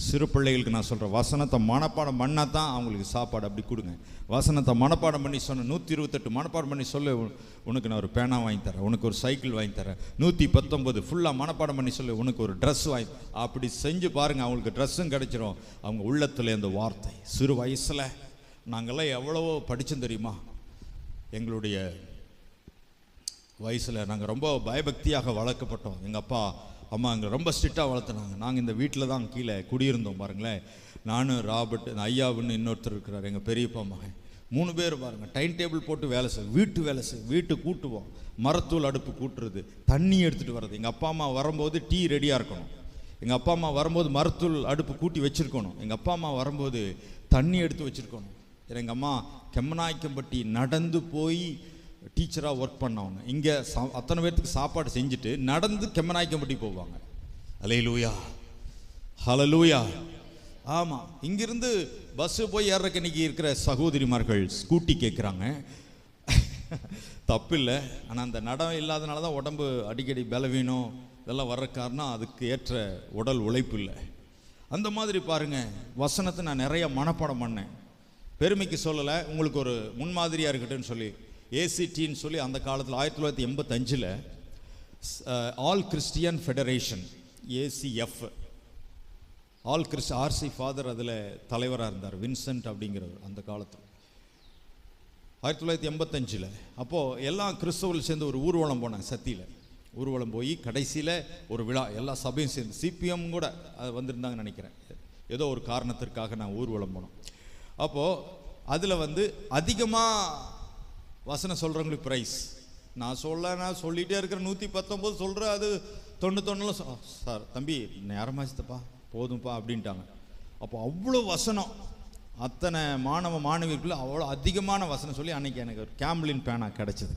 சிறு பிள்ளைகளுக்கு நான் சொல்கிறேன், வசனத்தை மனப்பாடம் பண்ணால் தான் அவங்களுக்கு சாப்பாடு. அப்படி கொடுங்க. வசனத்தை மனப்பாடம் பண்ணி சொன்ன 128 மனப்பாடம் பண்ணி சொல்ல, உனக்கு நான் ஒரு பேனா வாங்கி தரேன், உனக்கு ஒரு சைக்கிள் வாங்கி தரேன். 119 ஃபுல்லாக மனப்பாடம் பண்ணி சொல்ல, உனக்கு ஒரு ட்ரெஸ் வாங்கி. அப்படி செஞ்சு பாருங்கள், அவங்களுக்கு ட்ரெஸ்ஸும் கிடைச்சிரும். அவங்க உள்ளத்தில் அந்த வார்த்தை. சிறு வயசில் நாங்கள்லாம் எவ்வளவோ படித்தோம் தெரியுமா? எங்களுடைய வயசில் நாங்கள் ரொம்ப பயபக்தியாக வளர்க்கப்பட்டோம். எங்கள் அப்பா அம்மா எங்களை ரொம்ப ஸ்ட்ரிக்டாக வளர்த்துனாங்க. நாங்கள் இந்த வீட்டில் தான் கீழே குடியிருந்தோம். பாருங்களேன், நானும் ராபர்ட், ஐயாவுன்னு இன்னொருத்தர் இருக்கிறார், எங்கள் பெரியப்பா மகன், 3 பேர் பாருங்கள். டைம் டேபிள் போட்டு வேலை செய்வோம், வீட்டு வேலை செய்வோம், வீட்டு கூட்டுவோம், மரத்தூள் அடுப்பு கூட்டுறது, தண்ணி எடுத்துகிட்டு வர்றது. எங்கள் அப்பா அம்மா வரும்போது டீ ரெடியாக இருக்கணும். எங்கள் அப்பா அம்மா வரும்போது மரத்தூள் அடுப்பு கூட்டி வச்சுருக்கணும். எங்கள் அப்பா அம்மா வரும்போது தண்ணி எடுத்து வச்சுருக்கணும். எங்கள் அம்மா கெம்மநாயக்கம்பட்டி நடந்து போய் டீச்சராக ஒர்க் பண்ணவங்க. இங்கே அத்தனை பேர்த்துக்கு சாப்பாடு செஞ்சுட்டு நடந்து கெம்மநாயக்கம்பட்டி போவாங்க. அல்லேலூயா, ஹல்லேலூயா. ஆமாம், இங்கிருந்து பஸ்ஸு போய் ஏறக்கு இன்றைக்கி இருக்கிற சகோதரிமார்கள் ஸ்கூட்டி கேட்குறாங்க. தப்பு இல்லை. ஆனால் அந்த நடம் இல்லாதனால தான் உடம்பு அடிக்கடி பலவீனம் இதெல்லாம் வர்ற காரணம் அதுக்கு ஏற்ற உடல் உழைப்பு இல்லை. அந்த மாதிரி பாருங்கள், வசனத்தை நான் நிறைய மனப்பாடம் பண்ணேன். பெருமைக்கு சொல்லலை, உங்களுக்கு ஒரு முன்மாதிரியாக இருக்கட்டும்னு சொல்லி. ஏசிடின்னு சொல்லி அந்த காலத்தில் 1985 all Christian federation, ACF, all RC father அதில் தலைவராக இருந்தார், வின்சென்ட் அப்படிங்கிறவர். அந்த காலத்தில் 1985 அப்போது எல்லா கிறிஸ்தவர்கள் சேர்ந்து ஒரு ஊர்வலம் போனாங்க. சத்தியில் ஊர்வலம் போய் கடைசியில் ஒரு விழா, எல்லா சபையும் சேர்ந்து, சிபிஎம் கூட வந்திருந்தாங்கன்னு நினைக்கிறேன். ஏதோ ஒரு காரணத்திற்காக நான் ஊர்வலம் போனோம். அப்போது அதில் அதிகமாக வசனம் சொல்கிறவங்களுக்கு ப்ரைஸ். நான் சொல்லிகிட்டே இருக்கிற 119 சொல்கிறேன், அது 91 சார் தம்பி நேரமாச்சுப்பா போதும்ப்பா அப்படின்ட்டாங்க. அப்போ அவ்வளோ வசனம், அத்தனை மாணவ மாணவிக்குள்ளே அவ்வளோ அதிகமான வசனம் சொல்லி அன்றைக்கி எனக்கு ஒரு கேம்லின் பேனா கிடச்சிது.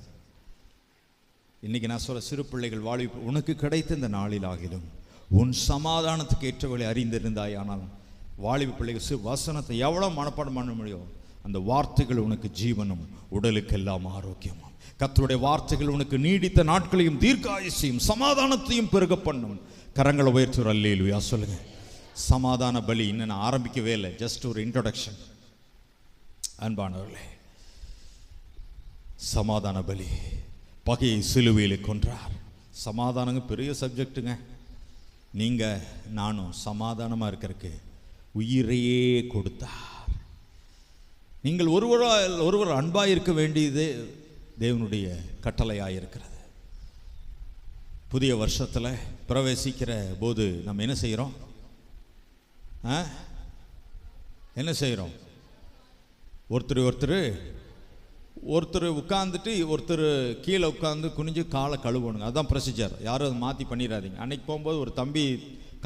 இன்றைக்கி நான் சொல்ல, சிறு பிள்ளைகள் வாழ்வு உனக்கு கிடைத்த இந்த நாளில் ஆகிலும் உன் சமாதானத்துக்கு ஏற்றவளை அறிந்திருந்தாய். ஆனால் வாலிப பிள்ளைகள் வசனத்தை எவ்வளோ மனப்பாடம் பண்ண முடியும்? அந்த வார்த்தைகள் உனக்கு ஜீவனும் உடலுக்கெல்லாம் ஆரோக்கியமும். கர்த்தருடைய வார்த்தைகள் உனக்கு நீடித்த நாட்களையும் தீர்க்காயுசையும் சமாதானத்தையும் பெருக பண்ணும். கரங்களை உயர்த்துற அல்லேலூயா சொல்லுங்க. சமாதான பலி இன்னும் நான் ஆரம்பிக்கவே இல்லை, ஜஸ்ட் ஒரு இன்ட்ரோடக்ஷன். அன்பானவர்களே, சமாதான பலி, பகையை சிலுவையில் கொன்றார். சமாதானங்க பெரிய சப்ஜெக்டுங்க. நீங்கள் நானும் சமாதானமாக இருக்கிறதுக்கு உயிரையே கொடுத்தார். நீங்கள் ஒருவர் அன்பாக இருக்க வேண்டியது தேவனுடைய கட்டளையாக இருக்கிறது. புதிய வருஷத்தில் பிரவேசிக்கிற போது நம்ம என்ன செய்கிறோம்? ஒருத்தர் உட்காந்துட்டு ஒருத்தர் கீழே உட்காந்து குனிஞ்சு காலை கழுவணுங்க. அதுதான் ப்ரொசீஜர். யாரும் அதை மாற்றி பண்ணிடாதீங்க. அன்னைக்கு போகும்போது ஒரு தம்பி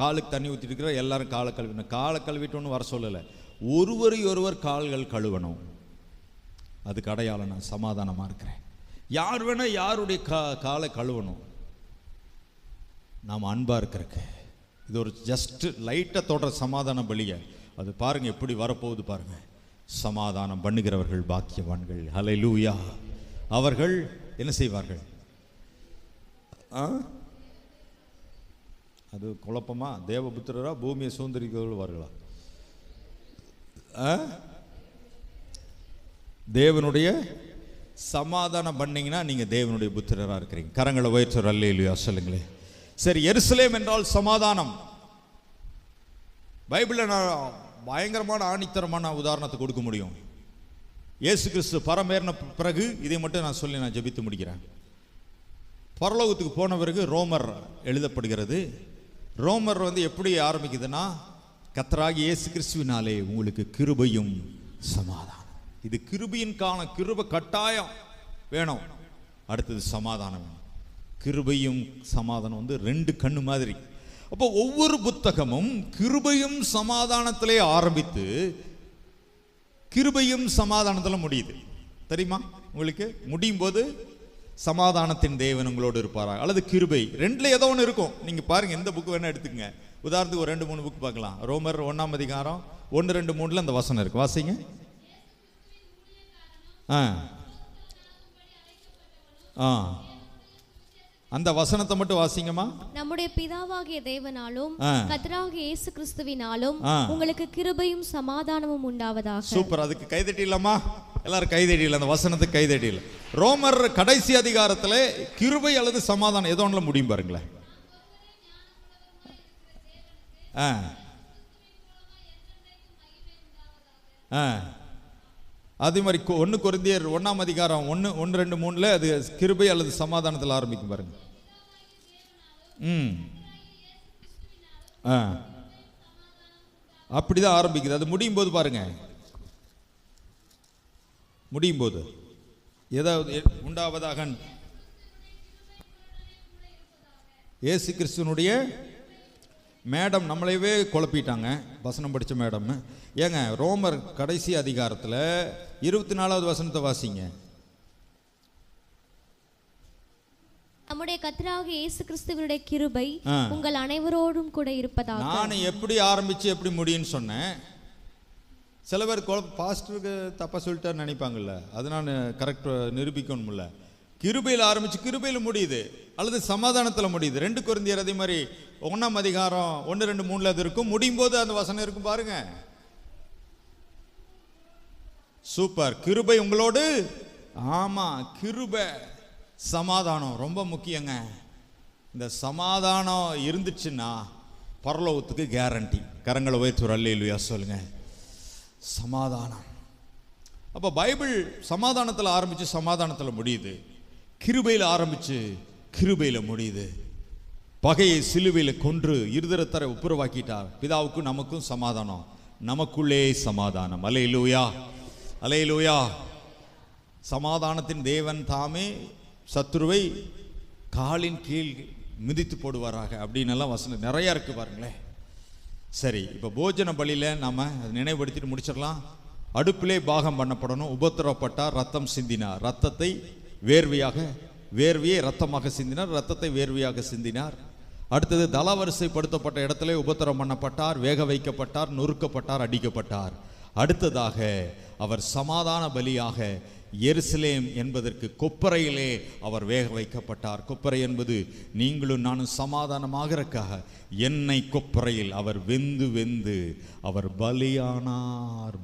காலுக்கு தண்ணி ஊற்றிட்டு இருக்கிற, எல்லாரும் காலை கழுவினோம். காலை கழுவிட்டோன்னு வர சொல்லலை, ஒருவர் கால்கள் கழுவணும். அதுக்கு அடையாளம் நான் சமாதானமாக இருக்கிறேன். யார் வேணால் யாருடைய காலை கழுவணும். நாம் அன்பாக இருக்கிறக்கு இது ஒரு ஜஸ்ட் லைட்டாக தொடர சமாதான பலியை. அது பாருங்கள் எப்படி வரப்போகுது பாருங்கள். சமாதானம் பண்ணுகிறவர்கள் பாக்கியவான்கள். ஹல்லேலூயா. அவர்கள் என்ன செய்வார்கள்? அது குழப்பமா? தேவபுத்திரரா பூமியை சுதந்திரிக்கிறவர்களா? தேவனுடைய சமாதானம் பண்ணீங்கன்னா நீங்க தேவனுடைய புத்திரராக இருக்கிறீங்க. கரங்களை உயர்த்துற அல்லேலூயா சொல்லுங்களேன். சரி, எருசலேம் என்றால் சமாதானம். பைபிளில் நான் பயங்கரமான ஆணித்தரமான உதாரணத்தை கொடுக்க முடியும். இயேசு கிறிஸ்து பரமேறின பிறகு இதை மட்டும் நான் சொல்லி நான் ஜெபித்து முடிக்கிறேன். பரலோகத்துக்கு போன பிறகு ரோமர் எழுதப்படுகிறது. ரோமர் எப்படி ஆரம்பிக்குதுன்னா, கர்த்தராகிய இயேசு கிறிஸ்துவினாலே உங்களுக்கு கிருபையும் சமாதானம். இது கிருபையின் காலம். கிருபை கட்டாயம் வேணும். அடுத்தது சமாதானம் வேணும். கிருபையும் சமாதானம் ரெண்டு கண்ணு மாதிரி. அப்போ ஒவ்வொரு புத்தகமும் கிருபையும் சமாதானத்திலே ஆரம்பித்து கிருபையும் சமாதானத்தில் முடியுது. தெரியுமா உங்களுக்கு? முடியும் போது சமாதானத்தின் தேவன் உங்களோடு இருப்பாரா, அல்லது கிருபை, ரெண்டுல ஏதோ ஒன்று இருக்கும். நீங்க பாருங்க, எந்த புக்கு வேணா எடுத்துக்கங்க. உதாரணத்துக்கு ஒரு 2-3 புக் பார்க்கலாம். ரோமர் 1ஆம் அதிகாரம் 1-2-3 அந்த வசனம் இருக்கு, வாசிங்க. அந்த வசனத்தை மட்டும் வாசிங்கம்மா. நம்முடைய பிதாவாகிய தேவனாலும் கர்த்தராகிய இயேசு கிறிஸ்துவினாலும் உங்களுக்கு கிருபையும் சமாதானமும் உண்டாவதாக. சூப்பர். அதுக்கு கைதட்டிடலாமா? எல்லாரும் கைதட்டிடல, அந்த வசனத்துக்கு கைதட்டிடல. ரோமர் கடைசி அதிகாரத்தில் கிருபை அல்லது சமாதானம் ஏதோ ஒன்றுல முடியும் பாருங்களேன். அதே மாதிரி 1 கொரிந்தியர் 1ஆம் அதிகாரம் 1-2-3 அது கிருபை அல்லது சமாதானத்தில் ஆரம்பிக்கும் பாருங்க. அப்படிதான் ஆரம்பிக்குது. அது முடியும் போது பாருங்க, முடியும் போது ஏதாவது உண்டாவதாக இயேசு கிறிஸ்துவனுடைய மேடம் நம்மளையவே குழப்பிட்டாங்க, வசனம் படித்த மேடம். ஏங்க, ரோமர் கடைசி அதிகாரத்தில் 24வது வசனத்தை வாசிங்க. நம்முடைய கர்த்தராகிய இயேசு கிறிஸ்துவினுடைய கிருபை உங்கள் அனைவரோடும் கூட இருப்பதாக. நான் எப்படி ஆரம்பிச்சு எப்படி முடியும்னு சொன்னேன். சில பேர் பாஸ்டருக்கு தப்பா சொல்லிட்டாரு நினைப்பாங்கல்ல, அது நான் கரெக்ட் நிரூபிக்கணும்ல. கிருபையில் ஆரம்பிச்சு கிருபையில் முடியுது அல்லது சமாதானத்தில் முடியுது. 2 கொரிந்தியர் அதே மாதிரி 1ஆம் அதிகாரம் 1-2-3 அது இருக்கும். முடியும் போது அந்த வசனம் இருக்கும் பாருங்க. சூப்பர். கிருபை உங்களோடு. ஆமா, கிருபை சமாதானம் ரொம்ப முக்கியங்க. இந்த சமாதானம் இருந்துச்சுன்னா பரலோகத்துக்கு கேரண்டி. கரங்களை உயர்த்துற அல்லேலூயா சொல்லுங்க. சமாதானம். அப்போ பைபிள் சமாதானத்தில் ஆரம்பிச்சு சமாதானத்தில் முடியுது, கிருபையில் ஆரம்பிச்சு கிருபையில் முடியுது. பகையை சிலுவையில் கொன்று இருதரத்தரை ஒப்புரவாக்கிட்டார். பிதாவுக்கும் நமக்கும் சமாதானம், நமக்குள்ளே சமாதானம். அல்லேலூயா, அல்லேலூயா. சமாதானத்தின் தேவன் தாமே சத்துருவை காலின் கீழ் மிதித்து போடுவாராக அப்படின்னு எல்லாம் வசனம் நிறைய இருக்கு பாருங்களேன். சரி, இப்போ போஜன பலியில் நாம் நினைவுபடுத்திட்டு முடிச்சிடலாம். அடுப்பிலே பாகம் பண்ணப்படணும். உபத்திரவப்பட்டார், ரத்தம் சிந்தினார். ரத்தத்தை வேர்வையை ரத்தமாக சிந்தினார், ரத்தத்தை வேர்வையாக சிந்தினார். அடுத்தது தளவரிசைப்படுத்தப்பட்ட இடத்துல உபத்திரம் பண்ணப்பட்டார், வேக வைக்கப்பட்டார், நொறுக்கப்பட்டார், அடிக்கப்பட்டார். அடுத்ததாக அவர் சமாதான பலியாக எருசலேம் என்பதற்கு கொப்பரையிலே அவர் வேக வைக்கப்பட்டார். கொப்பரை என்பது நீங்களும் நானும் சமாதானமாகறக்காக எண்ணெய் கொப்பரையில் அவர் வெந்து அவர் பலியானார்.